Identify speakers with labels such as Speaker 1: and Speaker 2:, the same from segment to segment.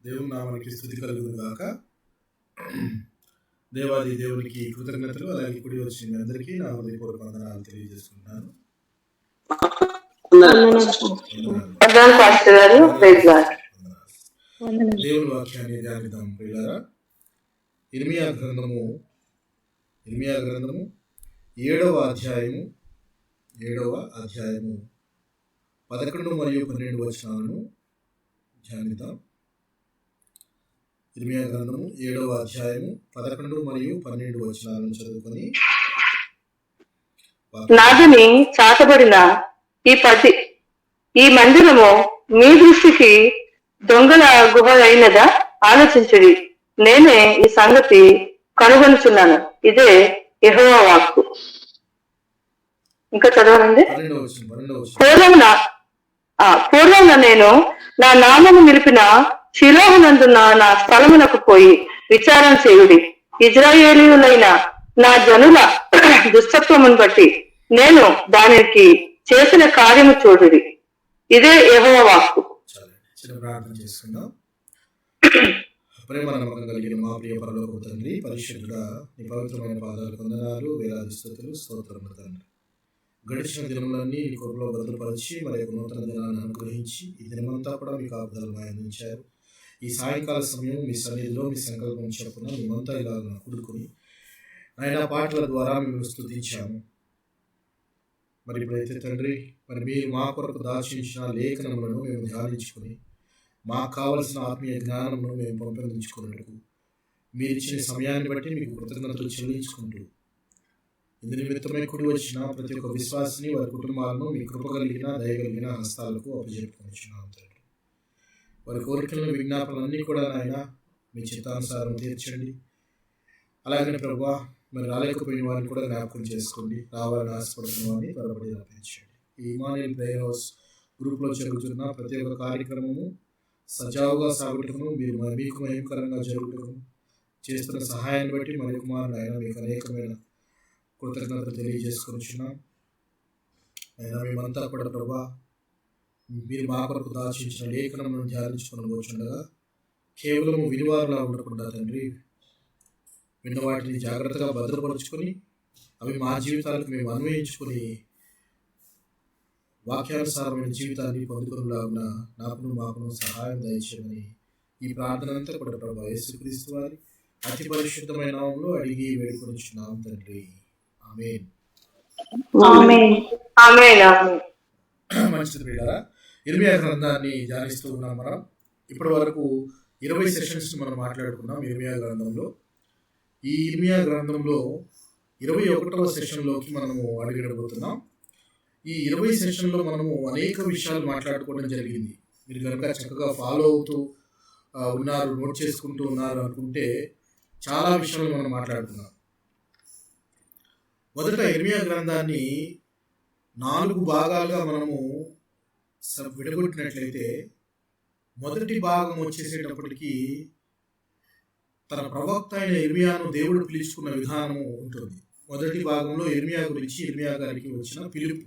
Speaker 1: దేవుని నామానికి స్తుతి కలుగును గాక. దేవాది దేవునికి కృతజ్ఞతలు. అలాగే కూడి వచ్చిన మీ అందరికీ నా హృదయపూర్వక వందనాలు తెలియజేసుకుంటున్నాను. దేవుని వాక్యాన్ని ధ్యానిద్దాం ప్రియులారా. ఇర్మియా గ్రంథము 7వ అధ్యాయము 11 మరియు 12 వచనాలను ధ్యానిద్దాం. ఇర్మియా గ్రంథము 7వ అధ్యాయము 11 మరియు 12 వచనాలను చదువుకొని,
Speaker 2: నాదుని చాటబడిన ఈ మందిరము మీ దృష్టికి దొంగల గుహ అయినదా? ఆలోచించుడి, నేనే ఈ సంగతి కనుగొనుచున్నాను. ఇదే యెహోవా వాక్కు. ఇంకా చదవనండి. పూర్వమున నేను నా నామము నిలిపిన షిలోహునందున్న నా స్థలమునకు పోయి విచారణ చేయుడి. ఇజ్రాయేలీయులైన నా జనుల దుష్టత్వమును బట్టి నేను దానికి చేసిన కార్యము చూడుడి. ఇదే యెహోవా వాక్కు.
Speaker 1: ప్రార్థన చేసుకుందాం. ప్రేమ నమ్మకం కలిగిన మా ప్రియ పరలోకపు తండ్రి, పరిశుద్ధుడా, నీ పవిత్రమైన పాదాలకు వందనాలు, వేలాది స్తుతులు, స్తోత్రములు తండ్రి. గడిచిన దినములన్నీ నీ కృపలో భద్రపరిచి మరి యొక్క నూతన దినాన్ని అనుగ్రహించి ఈ దినమంతా కూడా మీ కాపుదలను అందించారు. ఈ సాయంకాల సమయం మీ సన్నిధిలో మీ సంకల్పం చెప్పున మేమంతా ఇలా కూడుకుని ఆయన పాటల ద్వారా మేము స్తుతించాము. మరి ఇప్పుడైతే తండ్రి, మరి మీరు మా కొరకు దాచించిన లేఖనములను మేము ధ్యానించుకుని మాకు కావలసిన ఆత్మీయ జ్ఞానమును మేము పెంపొందించుకున్నట్టు మీరు ఇచ్చిన సమయాన్ని బట్టి మీకు కృతజ్ఞతలు చెల్లించుకుంటూ ఇందు నిమిత్తమై కూడి వచ్చిన ప్రతి ఒక్క విశ్వాసిని, వారి కుటుంబాలను మీ కృప కలిగిన దయగలిగిన హస్తాలకు అప్పజెప్పుకొనిచున్నాం తండ్రి. వారి కోరికలను విజ్ఞాపనలన్నీ కూడా నాయన మీ చిత్తానుసారం తీర్చండి. అలాగనే ప్రభా, మరి రాలేకపోయిన వారిని కూడా జ్ఞాపకం చేసుకోండి. రావాలని ఆశపడుతున్న వారిని త్వరపడి రప్పించండి. ఈ ఇమానుయేల్ ప్రేయర్ హౌస్ గ్రూప్లో జరుగుతున్న ప్రతి ఒక్క కార్యక్రమము సజావుగా సాగుటకు, మీరు మీకు మహిమకరంగా జరుగుటకు చేస్తున్న సహాయాన్ని బట్టి మరి కుమారుడు ఆయన మీకు అనేకమైన కృతజ్ఞతలు తెలియజేసుకొనిచున్నాం. అయినా మేమంతా కూడా ప్రభా, మీరు మా కొరకు దాచించిన లేఖనములను ధ్యానించుకొని కూర్చుండగా కేవలం వినివారులా ఉండకుండా తండ్రి, విన్న వాటిని జాగ్రత్తగా భద్రపరుచుకొని అవి మా జీవితాలకు మేము అన్వయించుకొని వాక్యానుసారమైన జీవితాన్ని పొందుకునేలాగున నాకును మాకును సహాయం దయచేయమని ఈ ప్రార్థన అంతా కూడా ప్రభా యేసుక్రీస్తు వారి అతి పరిశుద్ధమైన నామములో అడిగి వేడుకొనిచున్నాం తండ్రి. ఆమేన్. మంచిది ప్రియులారా, ఇర్మియా గ్రంథాన్ని ధ్యానిస్తూ ఉన్నాం. మనం ఇప్పటి వరకు 20 సెషన్స్ మనం మాట్లాడుకున్నాం ఇర్మియా గ్రంథంలో. ఈ ఇర్మియా గ్రంథంలో 21వ సెషన్లోకి మనము అడుగుపెట్టబోతున్నాం. ఈ 20 సెషన్లో మనము అనేక విషయాలు మాట్లాడుకోవడం జరిగింది. మీరు కనుక చక్కగా ఫాలో అవుతూ ఉన్నారు, నోట్ చేసుకుంటూ ఉన్నారు అనుకుంటే చాలా విషయాలు మనం మాట్లాడుకున్నాం. మొదట ఇర్మియా గ్రంథాన్ని 4 భాగాలుగా మనము విడగొట్టినట్లయితే, మొదటి భాగం వచ్చేసేటప్పటికి తన ప్రవక్త అయిన ఇర్మియాను దేవుడు పిలుచుకున్న విధానము ఉంటుంది. మొదటి భాగంలో ఇర్మియా గురించి, ఇర్మియా గారికి వచ్చిన పిలుపు,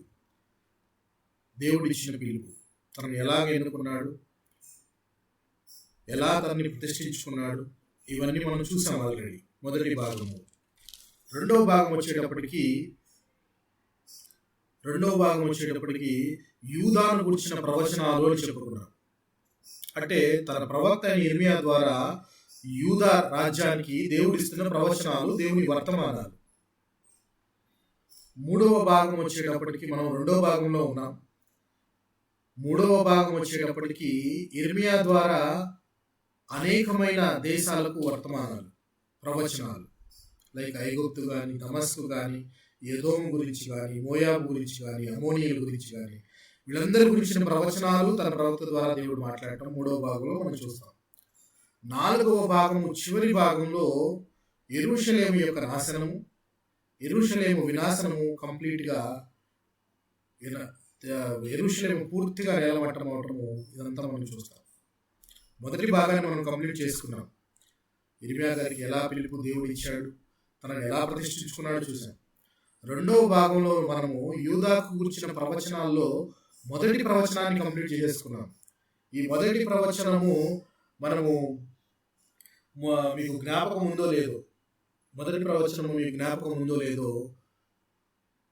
Speaker 1: దేవుడు ఇచ్చిన పిలుపు, తనను ఎలాగ ఎన్నుకున్నాడు, ఎలా తనని ప్రతిష్ఠించుకున్నాడు, ఇవన్నీ మనం చూసాం ఆల్రెడీ మొదటి భాగము. రెండవ భాగం వచ్చేటప్పటికి యూదాను గురించిన ప్రవచనాలు అని చెప్పుకున్నాం. అంటే తన ప్రవక్త అయిన ఇర్మియా ద్వారా యూదా రాజ్యానికి దేవుడు ఇస్తున్న ప్రవచనాలు, దేవుని వర్తమానాలు. మూడవ భాగం వచ్చేటప్పటికి మనం 2వ భాగంలో ఉన్నాం. 3వ భాగం వచ్చేటప్పటికి ఇర్మియా ద్వారా అనేకమైన దేశాలకు వర్తమానాలు, ప్రవచనాలు, లైక్ ఐగుప్తు కానీ, దమస్కు కానీ, ఎదోము గురించి కానీ, మోయాబు గురించి కానీ, అమోనీయుల గురించి కానీ, వీళ్ళందరి గురించిన ప్రవచనాలు తన ప్రవక్త ద్వారా దేవుడు మాట్లాడటం 3వ భాగంలో మనం చూస్తాం. 4వ భాగము చివరి భాగంలో యెరూషలేము యొక్క నాశనము, యెరూషలేము వినాశనము, కంప్లీట్గా యెరూషలేము పూర్తిగా నేలమట్టం అవటము, ఇదంతా మనం చూస్తాం. మొదటి భాగాన్ని మనం కంప్లీట్ చేసుకున్నాం. ఇర్మియా గారికి ఎలా పిలుపు దేవుడు ఇచ్చాడు, తనను ఎలా ప్రతిష్ఠించుకున్నాడో చూసాం. 2వ భాగంలో మనము యూదాకు గురించిన ప్రవచనాల్లో మొదటి ప్రవచనాన్ని కంప్లీట్ చేసుకున్నాం. ఈ మొదటి ప్రవచనము మనము మీకు జ్ఞాపకం ఉందో లేదో, మొదటి ప్రవచనము మీకు జ్ఞాపకం ఉందో లేదో,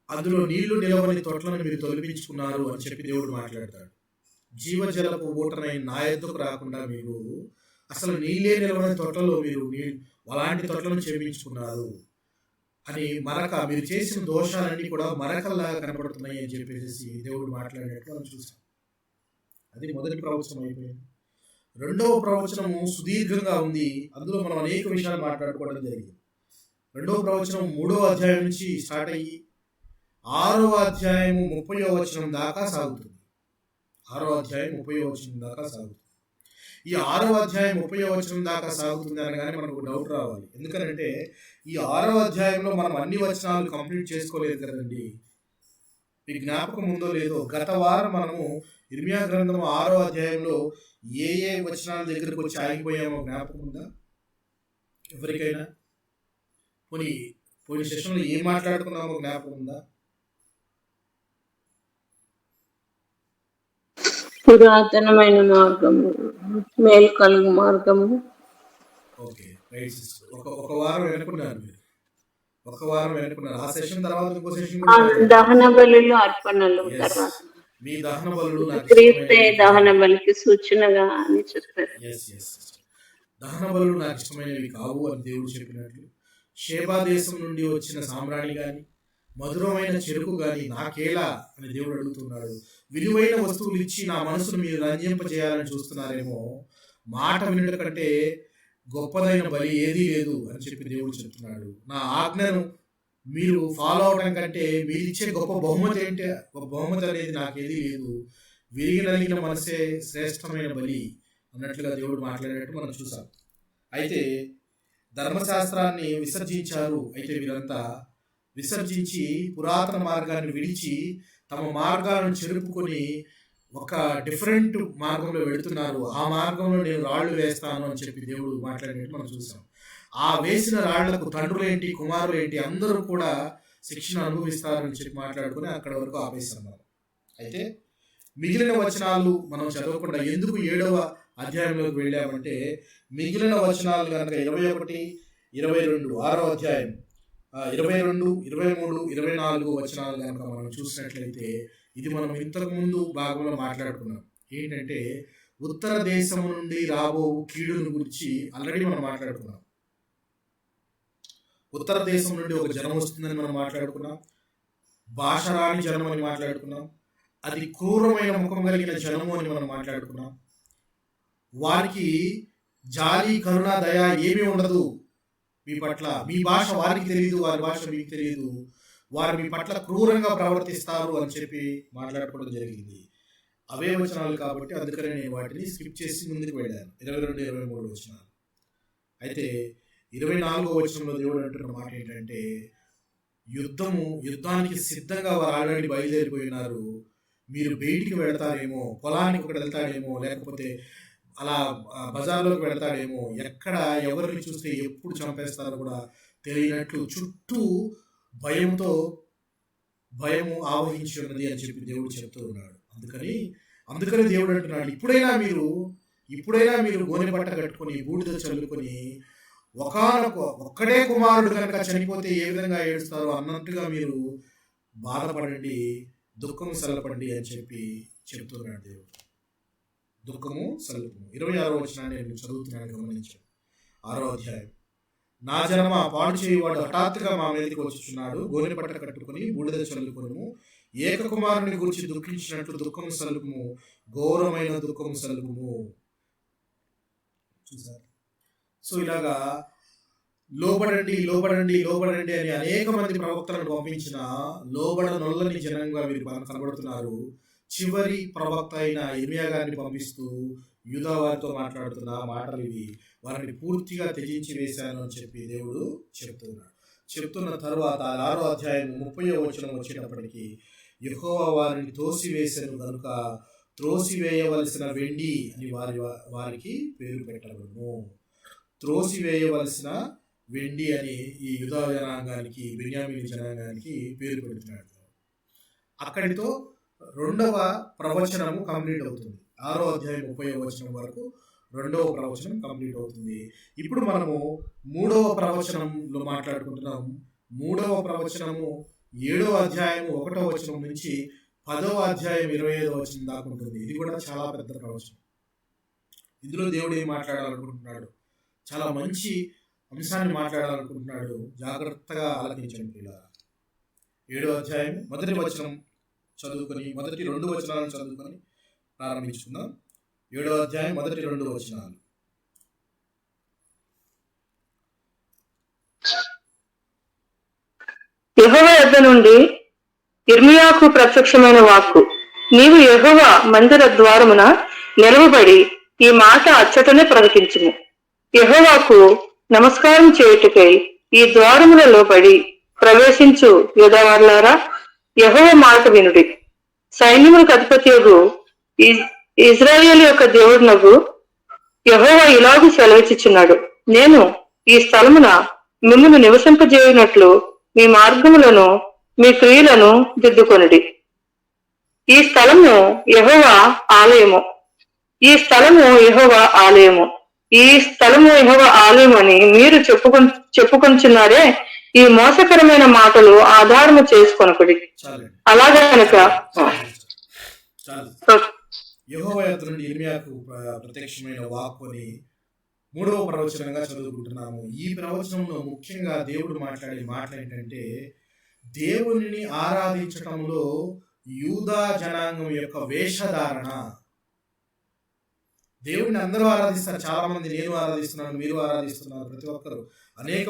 Speaker 1: అందులో నీళ్లు నిలవని తొట్లను మీరు తొలగించుకున్నారు అని చెప్పి దేవుడు మాట్లాడతాడు. జీవజలపు ఊటనై నా ఎద్దుకు రాకుండా మీరు అసలు నీళ్ళే నిలవని తొట్లలో మీరు అలాంటి తొట్లను చేయించుకున్నారు అని మీరు చేసిన దోషాలన్నీ కూడా మరకల్లాగా కనపడుతున్నాయి అని చెప్పేసి దేవుడు మాట్లాడినట్లు మనం చూసాం. అది మొదటి ప్రవచనం అయిపోయింది. రెండవ ప్రవచనము సుదీర్ఘంగా ఉంది. అందులో మనం అనేక విషయాలు మాట్లాడుకోవడం జరిగింది. రెండవ ప్రవచనం 3వ అధ్యాయం నుంచి స్టార్ట్ అయ్యి 6వ అధ్యాయము 30వ వచనం దాకా సాగుతుంది. 6వ అధ్యాయం 30వ వచనం దాకా సాగుతుంది. ఈ 6వ అధ్యాయం 30వ వచనం దాకా సాగుతుంది అనగానే మనకు డౌట్ రావాలి. ఎందుకంటే ఈ 6వ అధ్యాయంలో మనం అన్ని వచనాలు కంప్లీట్ చేసుకోలేదు కదండి. మీకు జ్ఞాపకం ఉందో లేదో, గత వారం మనము ఇర్మియా గ్రంథం 6వ అధ్యాయంలో ఏ వచనాల దగ్గరకు వచ్చి ఆగిపోయామో జ్ఞాపకం ఉందా ఎవరికైనా? పోయిన సెషన్లో ఏం మాట్లాడుకున్నామో జ్ఞాపకం ఉందా?
Speaker 2: పురాతనమైన మార్గము, మేలు కలుగు మార్గము.
Speaker 1: Okay, right sister. ఒక వారం వెనుకున్నారు మీరు, ఒక వారం వెనుకున్నారు. ఆ సెషన్ తర్వాత ఇంకో సెషన్
Speaker 2: దహన బలులు, అర్పణలు.
Speaker 1: మీ దహన బలులు
Speaker 2: దహన బలికి సూచనగా అని చెప్పారు.
Speaker 1: దహన బలులు నాకు ఇష్టమైనవి కావు అని దేవుడు చెప్పినట్లు, షేబా దేశం నుండి వచ్చిన సామ్రాణి గాని మధురమైన చెరుకు గాని నాకేలా అని దేవుడు అడుగుతున్నాడు. విలువైన వస్తువులు ఇచ్చి నా మనసును మీరు రంజింపజేయాలని చూస్తున్నారేమో. మాట వినడం కంటే గొప్పదైన బలి ఏదీ లేదు అని చెప్పి దేవుడు చెప్తున్నాడు. నా ఆజ్ఞను మీరు ఫాలో అవడం కంటే మీరు ఇచ్చే గొప్ప బహుమతి ఏంటి? గొప్ప బహుమతి అనేది నాకేదీ లేదు. విరిగి నలిగిన మనసే శ్రేష్టమైన బలి అన్నట్లుగా దేవుడు మాట్లాడినట్టు మనం చూసాం. అయితే ధర్మశాస్త్రాన్ని విసర్జించారు. అయితే వీరంతా విసర్జించి పురాతన మార్గాన్ని విడిచి తమ మార్గాలను చెరుపుకొని ఒక డిఫరెంట్ మార్గంలో వెళుతున్నారు. ఆ మార్గంలో నేను రాళ్లు వేస్తాను అని చెప్పి దేవుడు మాట్లాడినట్టు మనం చూసాం. ఆ వేసిన రాళ్లకు తండ్రులేంటి, కుమారులేంటి అందరూ కూడా శిక్షణ అనుభవిస్తారని చెప్పి మాట్లాడుకుని అక్కడ వరకు ఆపేస్తాం మనం. అయితే మిగిలిన వచనాలు మనం చదవకుండా ఎందుకు 7వ అధ్యాయంలోకి వెళ్ళామంటే, మిగిలిన వచనాలు కనుక 21, 22, 6వ అధ్యాయం 22, 23, 24 వచనాలు కనుక మనం చూసినట్లయితే ఇది మనం ఇంతకు ముందు భాగంలో మాట్లాడుకున్నాం. ఏంటంటే ఉత్తర దేశం నుండి రాబో కీడును గురించి ఆల్రెడీ మనం మాట్లాడుకున్నాం. ఉత్తర దేశం నుండి ఒక జనం వస్తుందని మనం మాట్లాడుకున్నాం. భాష రాని జనం అని మాట్లాడుకున్నాం. అది క్రూరమైన ముఖం కలిగిన జనము అని మనం మాట్లాడుకున్నాం. వారికి జాలి, కరుణ, దయ ఏమీ ఉండదు మీ పట్ల. మీ భాష వారికి తెలియదు, వారి భాష మీకు తెలియదు. వారు మీ పట్ల క్రూరంగా ప్రవర్తిస్తారు అని చెప్పి మాట్లాడుకోవడం జరిగింది. అవే వచనాలు కాబట్టి అందుకనే నేను వాటిని స్కిప్ చేసి ముందుకు వెళ్ళాను. 22, 23 వచనాలు. అయితే 24వ వచనంలో దేవుడు అంటున్న మాట ఏంటంటే, యుద్ధానికి సిద్ధంగా వారు ఆల్రెడీ బయలుదేరిపోయినారు. మీరు బయటికి వెళతారేమో, పొలానికి ఒకటి వెళ్తాడేమో, లేకపోతే అలా బజార్లోకి వెళతాడేమో, ఎక్కడ ఎవరిని చూస్తే ఎప్పుడు చంపేస్తారో కూడా తెలియనట్లు చుట్టూ భయము ఆవహించి ఉన్నది అని చెప్పి దేవుడు చెప్తూ ఉన్నాడు. అందుకని దేవుడు అంటున్నాడు, ఇప్పుడైనా మీరు గోనె పట్ట కట్టుకొని బూడిద చల్లుకొని ఒక్కడే కుమారుడు కనుక చనిపోతే ఏ విధంగా ఏడుస్తారో అన్నట్టుగా మీరు బాధపడండి, దుఃఖము సల్లపండి అని చెప్పి చెప్తున్నాడు దేవుడు. దుఃఖము సల్లుము. 26వ వచనాన్ని నేను చదువుతున్నాను, గమనించాను. 6వ అధ్యాయం. నా జనమా, పాడు చేయువాడు హఠాత్తుగా మా మీదకి వచ్చుచున్నాడు. గోనె పట్ట కట్టుకుని బూడిద చల్లుకొనుము. ఏకకుమారుని గురించి దుఃఖించినట్లు దుఃఖము సల్లుము, ఘోరమైన దుఃఖము సల్లుము. చూసారు? సో ఇలాగా లోబడండి లోబడండి లోబడండి అని అనేక మంది ప్రవక్తలను పంపించిన లోబడనొల్లని జనంగా వీరు కనబడుతున్నారు. చివరి ప్రవక్త అయిన ఇర్మియా గారిని పంపిస్తూ యూదా వారితో మాట్లాడుతున్న మాటలు ఇవి. వారిని పూర్తిగా త్యజించి వేశాను అని చెప్పి దేవుడు చెప్తున్న తరువాత 6వ అధ్యాయం 30వ వచనం వచ్చేటప్పటికి, యెహోవా వారిని తోసివేసెను గనుక త్రోసివేయవలసిన వెండి అని వారికి పేరు పెట్టబడును. త్రోసివేయవలసిన వెండి అని ఈ యూదా జనాంగానికి, బెన్యామీను జనాంగానికి పేరు పెడుతున్నాడు. అక్కడితో 2వ ప్రవచనము కంప్లీట్ అవుతుంది. 6వ అధ్యాయం 30వ వచనం వరకు రెండవ ప్రవచనం కంప్లీట్ అవుతుంది. ఇప్పుడు మనము 3వ ప్రవచనంలో మాట్లాడుకుంటున్నాం. 3వ ప్రవచనము 7వ అధ్యాయము 1వ వచనం నుంచి 10వ అధ్యాయం 25వ వచనం దాకా ఉంటుంది. ఇది కూడా చాలా పెద్ద ప్రవచనం. ఇందులో దేవుడు ఏం మాట్లాడాలనుకుంటున్నాడు? చాలా మంచి అంశాన్ని మాట్లాడాలనుకుంటున్నాడు. జాగ్రత్తగా ఆలకించండి పిల్లలు. 7వ అధ్యాయం మొదటి వచనం చదువుకొని, మొదటి 2 వచనాలను చదువుకొని ప్రారంభించుకుందాం. 7వ అధ్యాయం మొదటి 2 వచనాలు.
Speaker 3: యెహోవా యొద్ద నుండి యిర్మీయాకు ప్రత్యక్షమైన వాక్కు. నీవు యెహోవా మందిర ద్వారమున నిలవబడి ఈ మాట అచ్చటనే ప్రకటించుము. యెహోవాకు నమస్కారం చేయుటకై ఈ ద్వారములలో పడి ప్రవేశించు యూదావారులారా, యెహోవా మాట వినుడి. సైన్యములకు అధిపతియగు ఇజ్రాయేలు యొక్క దేవుడునగు యెహోవా ఇలాగు సెలవిచ్చుచున్నాడు, నేను ఈ స్థలమున మిమ్మును నివసింపజేయునట్లు మీ మార్గములను మీ క్రియలను దిద్దుకొనుడి. ఈ స్థలము యెహోవా ఆలయము, ఈ స్థలము యెహోవా ఆలయము, ఈ స్థలము యెహోవా ఆలయం అని మీరు చెప్పుకొంచున్నారే. ఈ మోసకరమైన మాటలు ఆధారము చేసుకొనకుడి. అలాగే కనుక
Speaker 1: యెహోవా యొద్ద నుండి యిర్మీయాకు ప్రత్యక్షమైన వాక్కు అని 3వ ప్రవచనంగా చదువుకుంటున్నాము. ఈ ప్రవచనంలో ముఖ్యంగా దేవుడు మాట్లాడే మాటలు ఏంటంటే, దేవునిని ఆరాధించటంలో యూదా జనాంగం యొక్క వేషధారణ. దేవుడిని అందరూ ఆరాధిస్తారు. చాలా మంది నేను ఆరాధిస్తున్నాను, మీరు ఆరాధిస్తున్నారు, ప్రతి ఒక్కరు అనేక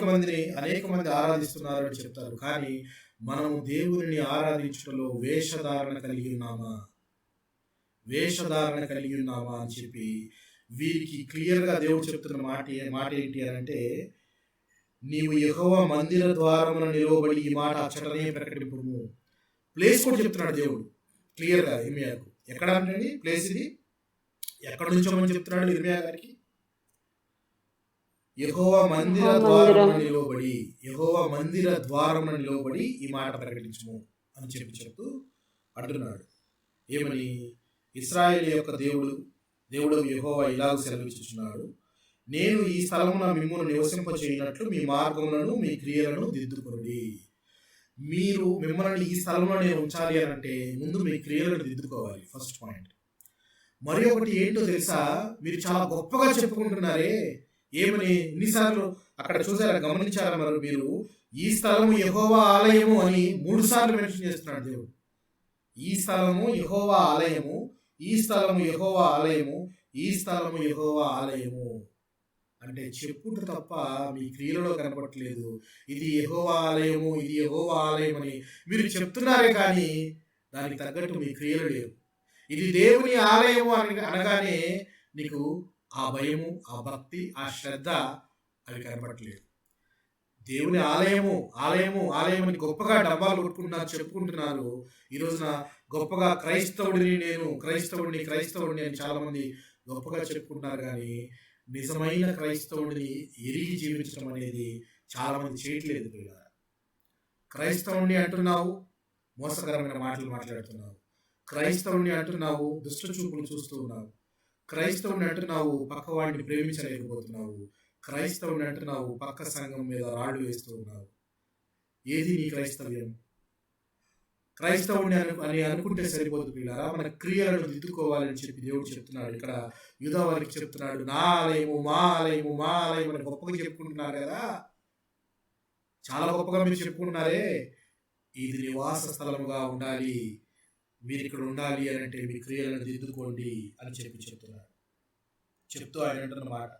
Speaker 1: మంది ఆరాధిస్తున్నారు అని చెప్తారు. కానీ మనము దేవుడిని ఆరాధించడంలో వేషధారణ కలిగి ఉన్నామా అని చెప్పి వీరికి క్లియర్గా దేవుడు చెప్తున్న మాట ఏంటి అని అంటే, నీవు యెహోవా మందిర ద్వారమున నిలవబడి ఈ మాట అచ్చటనే ప్రకటింపుము. ప్లేస్ కూడా చెప్తున్నాడు దేవుడు క్లియర్గా యిర్మీయాకు. ఎక్కడ అంటే ప్లేస్ ఇది ఎక్కడి నుంచో మనం చెప్తున్నాడు యిర్మీయా గారికి. యెహోవా మందిర ద్వారమున నిలవబడి ఈ మాట ప్రకటించుము అని చెప్తూ అంటున్నాడు. ఏమని? ఇశ్రాయేలు యొక్క దేవుడు యెహోవా ఇలాగ సెలవిచ్చుచున్నాడు, నేను ఈ స్థలమున మిమ్మును నివసింపచేయనట్లు మీ మార్గములను మీ క్రియలను దిద్దుకొనుడి. మిమ్మల్ని ఈ స్థలంలో నేను ఉంచాలి అని అంటే ముందు మీ క్రియలను దిద్దుకోవాలి. First point. మరి ఒకటి ఏంటో తెలుసా? మీరు చాలా గొప్పగా చెప్పుకుంటున్నారే. ఏమని? ఇన్నిసార్లు అక్కడ చూసారా, గమనించారా? మరి మీరు ఈ స్థలము యెహోవా ఆలయము అని 3 సార్లు మెన్షన్ చేస్తున్నాడు దేవుడు. ఈ స్థలము యెహోవా ఆలయము, ఈ స్థలము యెహోవా ఆలయము, ఈ స్థలము యెహోవా ఆలయము అంటే చెప్పుట తప్ప మీ క్రియలలో కనపడట్లేదు. ఇది యెహోవా ఆలయము, ఇది యెహోవా ఆలయం అని మీరు చెప్తున్నారే, కానీ దానికి తగ్గట్టు మీ క్రియలు లేవు. ఇది దేవుని ఆలయము అనగానే నీకు ఆ భయము, ఆ భక్తి, ఆ శ్రద్ధ అవి కనపడట్లేదు. దేవుని ఆలయము అని గొప్పగా డబ్బాలు కొట్టుకుంటున్నారు, చెప్పుకుంటున్నారు. ఈ రోజున గొప్పగా క్రైస్తవుడిని అని చాలా మంది గొప్పగా చెప్పుకుంటున్నారు. కానీ నిజమైన క్రైస్తవుడిని ఎరిగి జీవించడం అనేది చాలా మంది చేయట్లేదు. క్రైస్తవుడిని అంటున్నావు, మోసకరమైన మాటలు మాట్లాడుతున్నావు. క్రైస్తవుడిని అంటున్నావు, దుష్ట చూపులు చూస్తూ ఉన్నావు. క్రైస్తవుని అంటున్నావు, పక్కవాడిని ప్రేమించలేకపోతున్నావు. క్రైస్తవుని అంటున్నావు, పక్క సంఘం మీద రాళ్ళు వేస్తూ ఉన్నావు. ఏది నీ క్రైస్తవ్యం? క్రైస్తవుని అని అనుకుంటే సరిపోదు పిల్లరా. మన క్రియలను దిద్దుకోవాలని చెప్పి దేవుడు చెప్తున్నాడు. ఇక్కడ యూదా వారికి చెప్తున్నాడు, నా ఆలయము, మా ఆలయము అని గొప్పగా చెప్పుకుంటున్నారు కదా. చాలా గొప్పగా మీరు చెప్పుకుంటున్నారే. ఇది నివాస స్థలముగా ఉండాలి, మీరు ఇక్కడ ఉండాలి అని అంటే మీ క్రియలను దిద్దుకోండి అని చెప్తున్నాడు. చెప్తూ ఆయన అంటున్న మాట,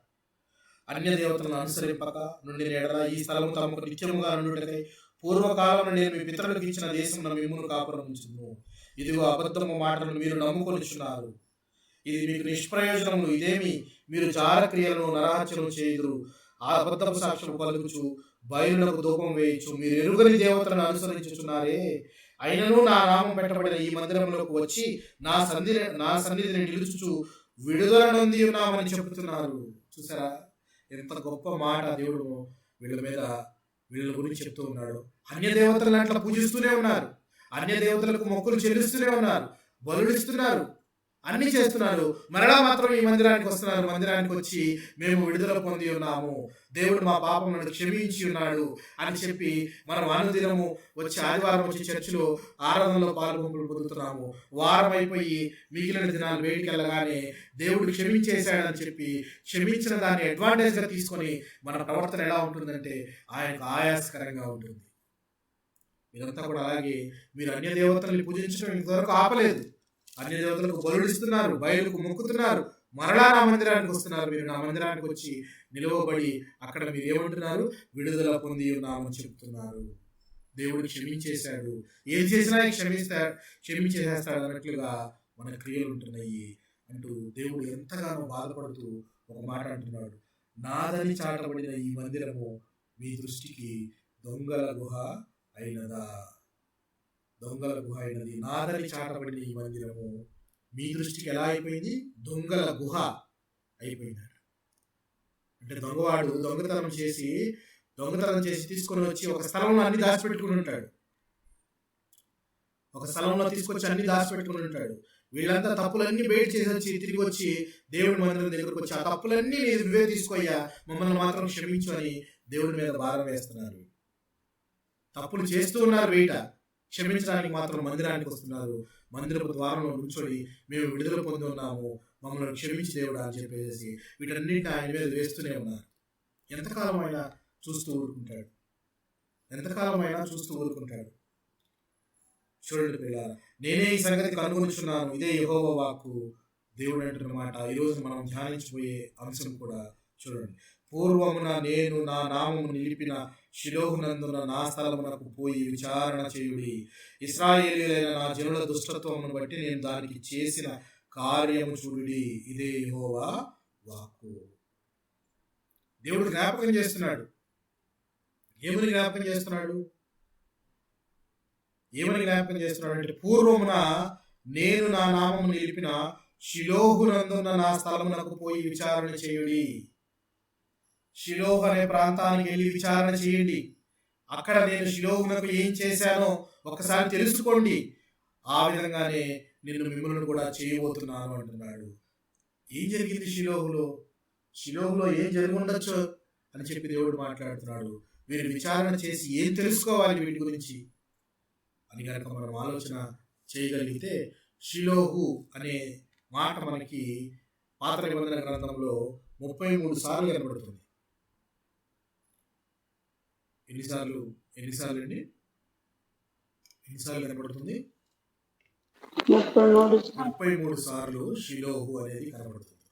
Speaker 1: అన్య దేవతలను అనుసరింపక నుండి ఎడల ఈ స్థలము తమకు నిత్యముగా నుండుటకై పూర్వకాలంలో నేను మీ పితరులకు ఇచ్చిన దేశమున మిమ్మును కాపురముంచును. ఇదిగో అబద్ధము మాటలను మీరు నమ్ముకొనిచున్నారు. ఇది మీకు నిష్ప్రయోజనము. ఇదేమి మీరు జార క్రియలను నరహత్యను చేయుదురు, ఆ అబద్ధపు సాక్ష్యం పలుకుచు బయలులకు ధూపం వేయచ్చు. మీరు ఎరుగని దేవతలను అనుసరించుచున్నారే. అయినను నా నామం పెట్టబడిన ఈ మందిరంలోకి వచ్చి నా సన్నిధిని నిలుచుచు విడుదల నొంది ఉన్నామని చెబుతున్నారు. చూసారా ఎంత గొప్ప మాట దేవుడు వీళ్ళ గురించి చెప్తూ ఉన్నాడు. అన్య దేవతలను అట్లా పూజిస్తూనే ఉన్నారు, అన్య దేవతలకు మొక్కులు చెల్లిస్తూనే ఉన్నారు, బలులు ఇస్తున్నారు. అన్ని చేస్తున్నారు, మరలా మాత్రం ఈ మందిరానికి వస్తున్నారు. మందిరానికి వచ్చి మేము విడుదల పొంది ఉన్నాము, దేవుడు మా పాపములను క్షమించి ఉన్నాడు అని చెప్పి మనం అనుదినము వచ్చి ఆదివారం వచ్చి చర్చిలో ఆరాధనలో పొందుతున్నాము. వారం అయిపోయి మిగిలిన దినాలు వేడికి వెళ్ళగానే దేవుడు క్షమించేశాడని చెప్పి క్షమించిన దాన్ని అడ్వాంటేజ్గా తీసుకొని మన ప్రవర్తన ఎలా ఉంటుందంటే ఆయనకు ఆయాసకరంగా ఉంటుంది. మీరంతా కూడా అలాగే మీరు అన్య దేవతల్ని పూజించడం ఇంతవరకు ఆపలేదు. అన్య దేవతలకు బలులు ఇస్తున్నారు, బయలుకు మొక్కుతున్నారు, మరలా నా మందిరానికి వస్తున్నారు. మీరు నా మందిరానికి వచ్చి నిలవబడి అక్కడ మీరు ఏమంటున్నారు? విడుదల పొంది ఉన్నామని చెప్తున్నారు. దేవుడు క్షమించేశాడు, ఏం చేసినా క్షమించేసేస్తాడు అన్నట్లుగా మన క్రియలు ఉంటున్నాయి అంటూ దేవుడు ఎంతగానో బాధపడుతూ ఒక మాట అంటున్నాడు. నాదని చాటబడిన ఈ మందిరము మీ దృష్టికి దొంగల గుహ అయినదా? దొంగల గుహ అయినది. నాదని చాటబడిన ఈ మందిరము మీ దృష్టికి ఎలా అయిపోయింది? దొంగల గుహ అయిపోయింది. అంటే దొంగవాడు దొంగతనం చేసి తీసుకొని వచ్చి ఒక స్థలంలో అన్ని దాచిపెట్టుకుని ఉంటాడు. ఒక స్థలంలో తీసుకొచ్చి అన్ని దాచిపెట్టుకుని ఉంటాడు. వీళ్ళంతా తప్పులన్నీ బయట చేసి వచ్చి తిరిగి వచ్చి దేవుడి మందిరం దగ్గరకు వచ్చి ఆ తప్పులన్నీ నువ్వే తీసుకోయ్యా, మమ్మల్ని మాత్రం క్షమించు అని దేవుడి మీద భారం వేస్తున్నారు. తప్పులు చేస్తూ ఉన్నారు, బయట క్షమించడానికి మాత్రం మందిరానికి వస్తున్నారు. మందిరపు ద్వారంలో నుంచొని మేము విడుదల పొంది ఉన్నాము, మమ్మల్ని క్షమించి దేవుడా అని చెప్పేసి వీటన్నిటిని ఆయన మీద వేస్తూనే ఉన్నారు. ఎంతకాలమైనా చూస్తూ ఊరుకుంటాడు, ఎంతకాలమైనా చూస్తూ ఊరుకుంటాడు. చూడండి పిల్లారా, నేనే ఈ సంగతి కనుగొనిచున్నాను, ఇదే యెహోవా వాక్కు. దేవుడు అంటున్నమాట. ఈరోజు మనం ధ్యానించబోయే అంశం కూడా చూడండి. పూర్వమున నేను నా నామము నిలిపిన షిలోహునందున నా స్థలమునకు పోయి విచారణ చేయుడి. ఇశ్రాయేలీయులైన నా జనుల దుష్టత్వమును బట్టి నేను దానికి చేసిన కార్యము చూడుడి, ఇదే యెహోవా వాక్కు. దేవుడు జ్ఞాపకం చేస్తున్నాడు. ఏమని జ్ఞాపకం చేస్తున్నాడు? అంటే పూర్వమున నేను నా నామము నిలిపిన షిలోహునందున నా స్థలమునకు పోయి విచారణ చేయుడి. షిలోహు అనే ప్రాంతానికి వెళ్ళి విచారణ చేయండి. అక్కడ నేను షిలోహునకు ఏం చేశానో ఒకసారి తెలుసుకోండి. ఆ విధంగానే నిన్ను మిమ్మల్ని కూడా చేయబోతున్నాను అంటున్నాడు. ఏం జరిగింది షిలోహులో ఏం జరిగి ఉండొచ్చు అని చెప్పి దేవుడు మాట్లాడుతున్నాడు. వీరు విచారణ చేసి ఏం తెలుసుకోవాలి వీటి గురించి అని కనుక మనం ఆలోచన చేయగలిగితే, షిలోహు అనే మాట మనకి పాత నిబంధన గ్రంథంలో 33 సార్లు కనబడుతుంది. ఎన్నిసార్లు కనబడుతుంది? 33 సార్లు షిలోహు అనేది కనబడుతుంది.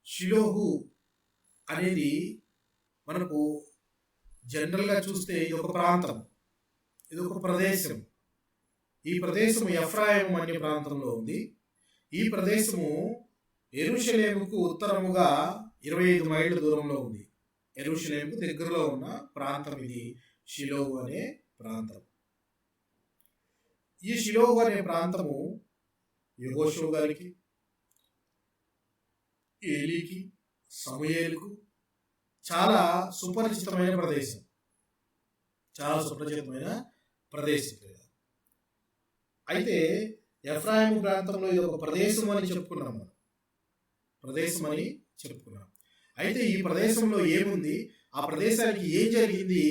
Speaker 1: షిలోహు అనేది మనకు జనరల్గా చూస్తే ఇది ఒక ప్రాంతం, ఇది ఒక ప్రదేశం. ఈ ప్రదేశము ఎఫ్రాయిము అనే ప్రాంతంలో ఉంది. ఈ ప్రదేశము యెరూషలేముకు ఉత్తరముగా 25 మైళ్ళ దూరంలో ఉంది. యెరూషలేముకు దగ్గరలో ఉన్న ప్రాంతం ఇది షిలోహు అనే ప్రాంతం. ఈ షిలోహు అనే ప్రాంతము యెహోషువ గారికి, ఏలీకి, సమూయేలుకు చాలా సుపరిచితమైన ప్రదేశం. అయితే ఎఫ్రాయిము ప్రాంతంలో ఇది ఒక ప్రదేశం అని చెప్పుకున్నాం. అయితే ఈ ప్రదేశంలో ఏముంది, ఆ ప్రదేశానికి ఏం జరిగింది,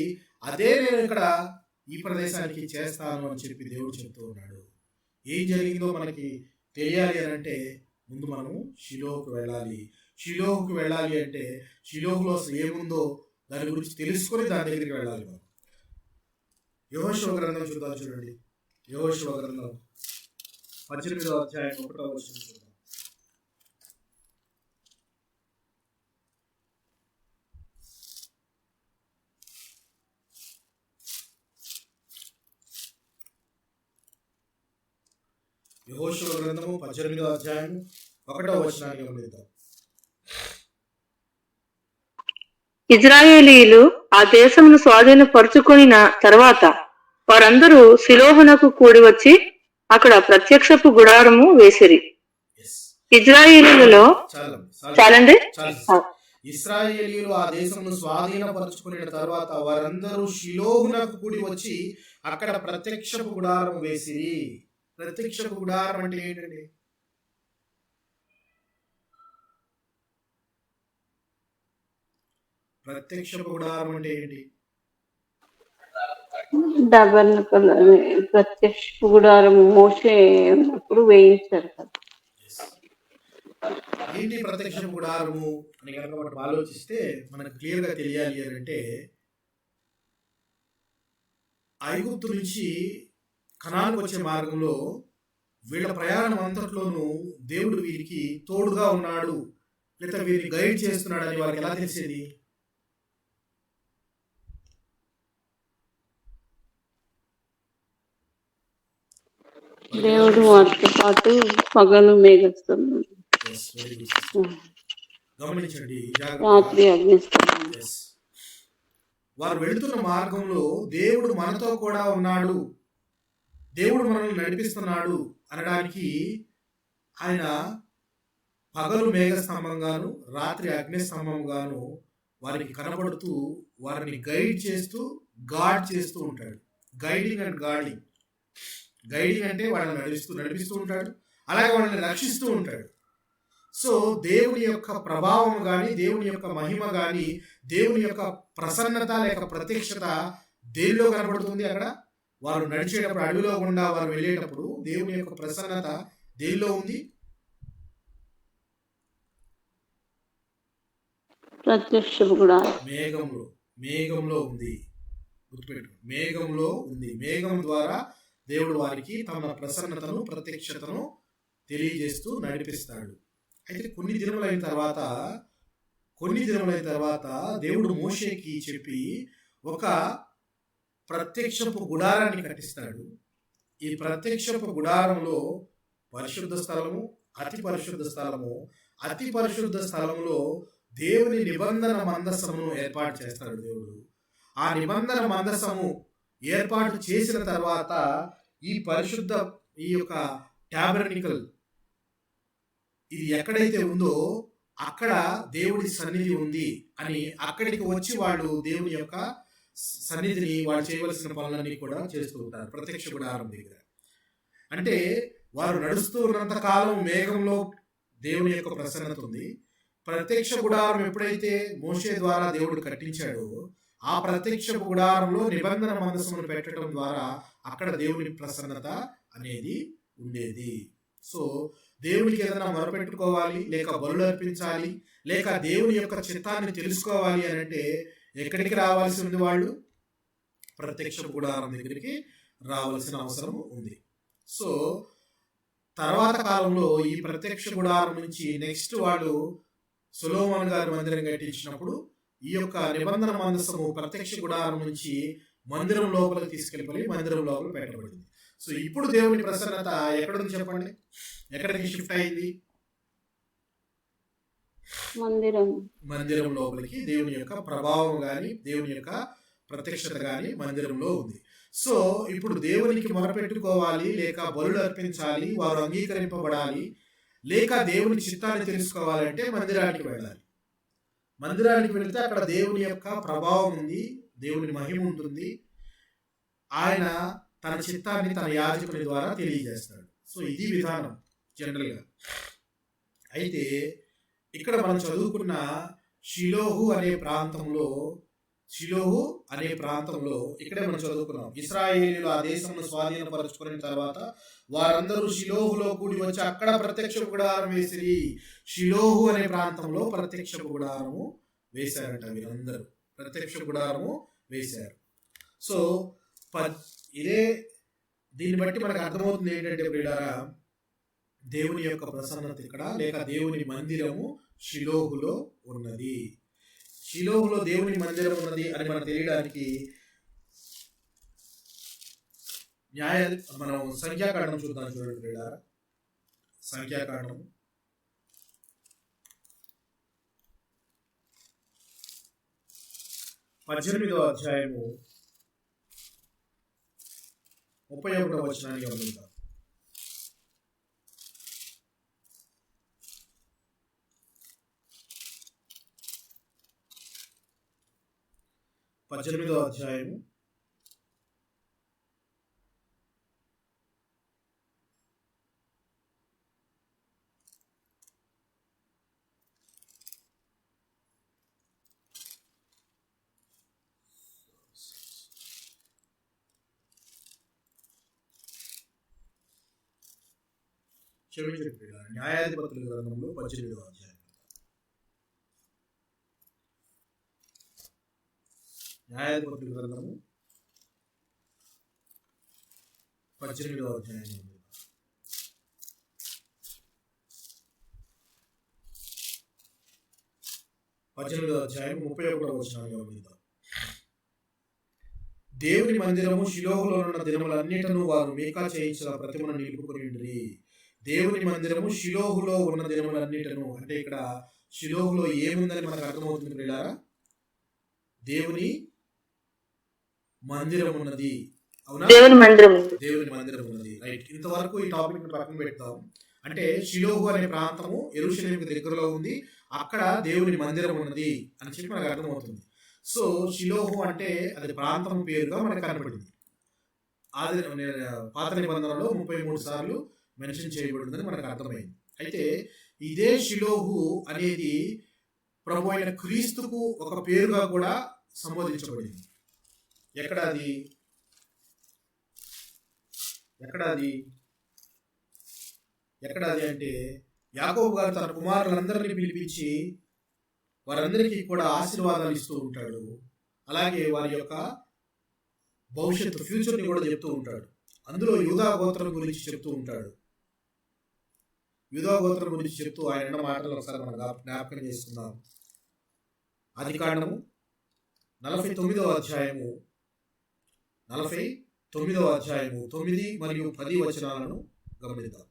Speaker 1: అదే నేను ఇక్కడ ఈ ప్రదేశానికి చేస్తాను అని చెప్పి దేవుడు చెప్తూ ఉన్నాడు. ఏం జరిగిందో మనకి తెలియాలి అని అంటే ముందు మనము షిలోహుకు వెళ్ళాలి అంటే షిలోహులో ఏముందో దాని గురించి తెలుసుకొని దాని దగ్గరికి వెళ్ళాలి మనం. యెహోషువ గ్రంథం చూద్దాం. చూడండి, యెహోషువ గ్రంథం 18వ అధ్యాయం 1వ వచనం చూద్దాం. యెహోషువ గ్రంథము 18వ అధ్యాయం 1వ వచనాన్ని గమనిద్దాం.
Speaker 3: ఇజ్రాయేలీయులు ఆ దేశమును స్వాధీనపరుచుకొనిన తర్వాత వారందరూ షిలోహునకు కూడి వచ్చి అక్కడ ప్రత్యక్షపు గుడారము వేసిరి. ఇజ్రాయేలీయులలో చాలండి.
Speaker 1: ఇశ్రాయేలీయులు ఆ దేశమును స్వాధీనపరుచుకున్న తర్వాత వారందరూ షిలోహునకు కూడి వచ్చి అక్కడ ప్రత్యక్షపు గుడారం వేసిరి. ప్రత్యక్షపు గుడారం అంటే ఏంటండి? ప్రత్యక్షపు గుడారం అంటే ఏంటి?
Speaker 2: డబల్ ప్రత్యక్ష గుడారం మోసే ఉన్నప్పుడు వేయించారు కదా.
Speaker 1: ఏంటి ప్రత్యక్షపు గుడారము అని కనుక మనం ఆలోచిస్తే మనకు క్లియర్గా తెలియాలి అని అంటే, ఐగుప్తు నుంచి కనానుకు వచ్చే మార్గంలో వీళ్ళ ప్రయాణం అంతట్లోనూ దేవుడు వీరికి తోడుగా ఉన్నాడు, లేదా వీరిని గైడ్ చేస్తున్నాడు అని వాళ్ళకి ఎలా తెలిసేది?
Speaker 2: దేవుడు వారితో పాటు పగలు మేఘస్తున్నాడు,
Speaker 1: Yes, very good sister. గమనించండి జాగ్రత్తగా.
Speaker 2: రాత్రి అగ్నిస్తున్నాడు.
Speaker 1: Yes. వారు వెళుతున్న మార్గంలో దేవుడు మనతో కూడా ఉన్నాడు, దేవుడు మనల్ని నడిపిస్తున్నాడు అనడానికి ఆయన పగలు మేఘ స్తంభంగాను రాత్రి అగ్ని స్తంభంగాను వారికి కనబడుతూ వారిని గైడ్ చేస్తూ గాడ్ చేస్తూ ఉంటాడు. Guiding and guarding. గైడింగ్ అంటే వాళ్ళని నడిపిస్తూ ఉంటాడు, అలాగే వాళ్ళని రక్షిస్తూ ఉంటాడు. సో దేవుని యొక్క ప్రభావం కానీ, దేవుని యొక్క మహిమ కానీ, దేవుని యొక్క ప్రసన్నత లేక ప్రత్యక్షత దేనిలో కనబడుతుంది? అక్కడ వారు నడిచేటప్పుడు, అడవిలో గుండా వారు వెళ్ళేటప్పుడు దేవుని యొక్క ప్రసన్నత దేనిలో ఉంది?
Speaker 2: ప్రత్యక్షపు గుడారం
Speaker 1: మేఘంలో. మేఘంలో ఉంది. గుర్తుపెట్టు, మేఘంలో ఉంది. మేఘం ద్వారా దేవుడు వారికి తమ ప్రసన్నతను, ప్రత్యక్షతను తెలియజేస్తూ నడిపిస్తాడు. అయితే కొన్ని దినములైన తర్వాత దేవుడు మోషేకి చెప్పి ఒక ప్రత్యక్షపు గుడారాన్ని కట్టిస్తాడు. ఈ ప్రత్యక్షపు గుడారంలో పరిశుద్ధ స్థలము, అతి పరిశుద్ధ స్థలము, అతి పరిశుద్ధ స్థలంలో దేవుని నిబంధన మందసమును ఏర్పాటు చేస్తాడు దేవుడు. ఆ నిబంధన మందసము ఏర్పాటు చేసిన తర్వాత ఈ యొక్క టాబర్నికల్ ఇది ఎక్కడైతే ఉందో అక్కడ దేవుడి సన్నిధి ఉంది అని అక్కడికి వచ్చి వాళ్ళు దేవుని యొక్క సన్నిధిని వాళ్ళు చేయవలసిన పనులన్నీ కూడా చేస్తూ ఉంటారు ప్రత్యక్ష గుడారం దగ్గర. అంటే వారు నడుస్తూ ఉన్నంత కాలం మేఘంలో దేవుని యొక్క ప్రసన్నత ఉంది. ప్రత్యక్ష గుడారం ఎప్పుడైతే మోషే ద్వారా దేవుడు కట్టించాడో ఆ ప్రత్యక్ష గుడారంలో నిబంధన మందసమును పెట్టడం ద్వారా అక్కడ దేవుని ప్రసన్నత అనేది ఉండేది. సో దేవునికి ఏదైనా మొరపెట్టుకోవాలి, లేక బలులు అర్పించాలి, లేక దేవుని యొక్క చిత్తాన్ని తెలుసుకోవాలి అని అంటే ఎక్కడికి రావాల్సి ఉంది? వాళ్ళు ప్రత్యక్ష గుడారం దగ్గరికి రావాల్సిన అవసరం ఉంది. సో తర్వాత కాలంలో ఈ ప్రత్యక్ష గుడారం నుంచి నెక్స్ట్ వాళ్ళు సొలొమోను గారి మందిరం కట్టించినప్పుడు ఈ యొక్క నిబంధన మందసము ప్రత్యక్ష గుడారం నుంచి మందిరం లోపలికి తీసుకెళ్ళిపోయి మందిరం లోపల పెట్టబడింది. సో ఇప్పుడు దేవుని ప్రసన్నత ఎక్కడుంది చెప్పండి? ఎక్కడికి షిఫ్ట్ అయింది? మందిరం లోపలికి దేవుని యొక్క ప్రభావం కానీ, దేవుని యొక్క ప్రత్యక్షత కానీ మందిరంలో ఉంది. సో ఇప్పుడు దేవునికి మొరపెట్టుకోవాలి, లేక బలులు అర్పించాలి, వారు అంగీకరింపబడాలి, లేక దేవుని చిత్తాన్ని తెలుసుకోవాలంటే మందిరానికి వెళ్ళాలి. మందిరానికి వెళితే అక్కడ దేవుని యొక్క ప్రభావం ఉంది, దేవుని మహిమ ఉంటుంది, ఆయన తన చిత్తాన్ని తన యాజకుని ద్వారా తెలియజేస్తాడు. సో ఇది విధానం జనరల్గా. అయితే ఇక్కడ మనం చదువుకున్న షిలోహు అనే ప్రాంతంలో ఇక్కడే మనం చదువుకున్నాం. ఇశ్రాయేలీయులు ఆ దేశంలో స్వాధీనపరుచుకున్న తర్వాత వారందరూ షిలోహులో కూడి వచ్చి అక్కడ ప్రత్యక్ష గుడారం వేసిరి. షిలోహు అనే ప్రాంతంలో ప్రత్యక్ష గుడారము వేశారట. వీరందరూ ప్రత్యక్ష గుడారము వేశారు. సో దీన్ని బట్టి మనకు అర్థమవుతుంది ఏంటంటే ప్రియులారా, దేవుని యొక్క ప్రసన్నత ఇక్కడ, లేక దేవుని మందిరము షిలోహులో ఉన్నది. షిలోహులో దేవుని మందిరం ఉన్నది అని మనకు తెలియడానికి మనం సంఖ్యాకాండం చూద్దాం. చూడండి ప్రియులారా, సంఖ్యాకాండం 18వ అధ్యాయము 31వ వచనాన్ని గమనిద్దాం. పద్దెనిమిదో అధ్యాయము 31వ క్షమించండి ప్రియులారా. న్యాయాధిపతుల గ్రంథంలో 18వ అధ్యాయం. న్యాయాధిపతుల గ్రంథము 18వ అధ్యాయం. 18వ అధ్యాయం 31వ వచనాన్ని గమనిద్దాం. దేవుని మందిరము షిలోహులో ఉన్న దినములన్నిటను వారు మీకా చేయించిన ప్రతిమను నిలుపుకొని. దేవుని మందిరము షిలోహులో ఉన్న దినములన్నిటను అంటే ఇక్కడ షిలోహులో ఏముందని మనకు అర్థమవుతుంది ప్రియులారా? దేవుని మందిరం ఉన్నది. అవునా?
Speaker 3: దేవుని మందిరం
Speaker 1: ఉన్నది. రైట్. ఇంతవరకు ఈ టాపిక్ పక్కన పెడతాం. అంటే షిలోహు అనే ప్రాంతము యెరూషలేముకు దగ్గరలో ఉంది. అక్కడ దేవుని మందిరం ఉన్నది అని చెప్పి మనకు అర్థమవుతుంది. సో షిలోహు అంటే అది ప్రాంతం పేరుగా మనకు కనపడింది. ఆది పాత నిబంధనలో 33 సార్లు మెన్షన్ చేయబడిందని మనకు అర్థమైంది. అయితే ఇదే షిలోహు అనేది ప్రభు అయిన క్రీస్తుకు ఒక పేరుగా కూడా సంబోధించబడింది. ఎక్కడ అది అంటే యాకోబు గారు తన కుమారులందరినీ పిలిపించి వారందరికీ కూడా ఆశీర్వాదాలు ఇస్తూ ఉంటాడు. అలాగే వారి యొక్క భవిష్యత్తు ఫ్యూచర్ని కూడా చెప్తూ ఉంటాడు. అందులో యూదా గోత్రం గురించి చెప్తూ ఉంటాడు. యూదా గోత్రం గురించి చెప్తూ ఆయన మాటలు ఒకసారి మనం జ్ఞాపకం చేసుకుందాం. ఆదికాండము 49వ అధ్యాయము 9 మరియు 10 వచనాలను గమనిద్దాం.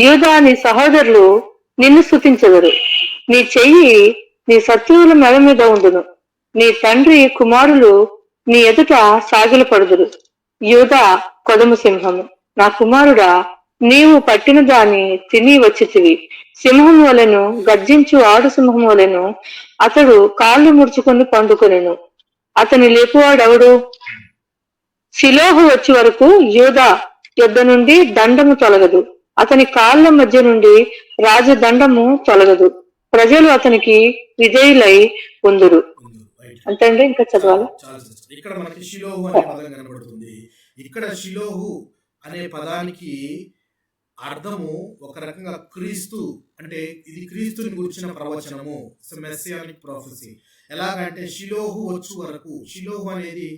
Speaker 3: యూదా నీ సహోదరులు నిన్ను స్తుతించెదరు. నీ చెయ్యి నీ శత్రువుల మెడ మీద ఉండును. నీ తండ్రి కుమారులు నీ ఎదుట సాగిలపడుదురు. యూదా కొదము సింహము, నా కుమారుడా, నీవు పట్టిన దాన్ని తిని వచ్చితివి. సింహం వలెను, గర్జించు ఆడు సింహం వలెను అతడు కాళ్ళు ముడుచుకొని పండుకొనెను. అతని లేపువాడెవడు? షిలోహు వచ్చి వరకు యూదా యొద్ద నుండి దండము తొలగదు. అతని కాళ్ళ మధ్య నుండి రాజదండము తొలగదు. ప్రజలు అతనికి విధేయులై ఉందురు. అంతే అండి. ఇంకా చదవాలి.
Speaker 1: ఇక్కడ మనకి షిలోహు అనే పదం కనబడుతుంది. ఇక్కడ షిలోహు అనే పదానికి అర్థము ఒక రకంగా క్రీస్తు, అంటే ఇది క్రీస్తుని గురించిన ప్రవచనము, మెస్సియానిక్ ప్రొఫెసీ. ఎలాగంటే షిలోహు వచ్చు వరకు, షిలోహు అనేది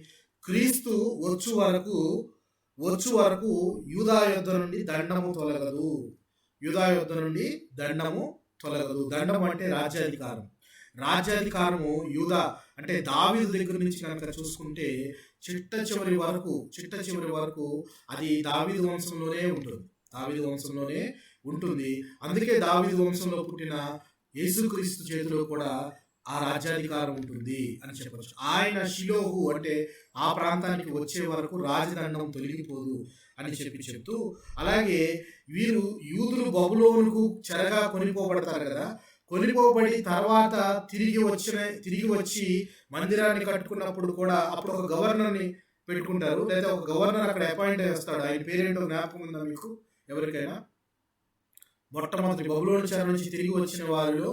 Speaker 1: క్రీస్తు వచ్చు వరకు యూదా యొద్ద నుండి దండము తొలగదు. దండము అంటే రాజ్యాధికారము యూదా అంటే దావీదు దగ్గర నుంచి కనుక చూసుకుంటే చిట్ట చివరి వరకు అది దావీదు వంశంలోనే ఉంటుంది. అందుకే దావీదు వంశంలో పుట్టిన యేసుక్రీస్తు చేతిలో కూడా ఆ రాజ్యాధికారం ఉంటుంది అని చెప్పవచ్చు. ఆయన షిలోహు అంటే ఆ ప్రాంతానికి వచ్చే వరకు రాజదండం తొలగిపోదు అని చెప్తూ, అలాగే వీరు యూదులు బబులోనుకు చెరగా కొనిపోబడతారు కదా. కొనిపోబడి తర్వాత తిరిగి వచ్చి మందిరాన్ని కట్టుకున్నప్పుడు కూడా అప్పుడు ఒక గవర్నర్ని పెట్టుకుంటారు, లేదా ఒక గవర్నర్ అక్కడ అపాయింట్ చేస్తాడు. ఆయన పేరేంటో జ్ఞాపకం ఉందా మీకు ఎవరికైనా? మొట్టమొదటి బబులోను చెర నుంచి తిరిగి వచ్చిన వారిలో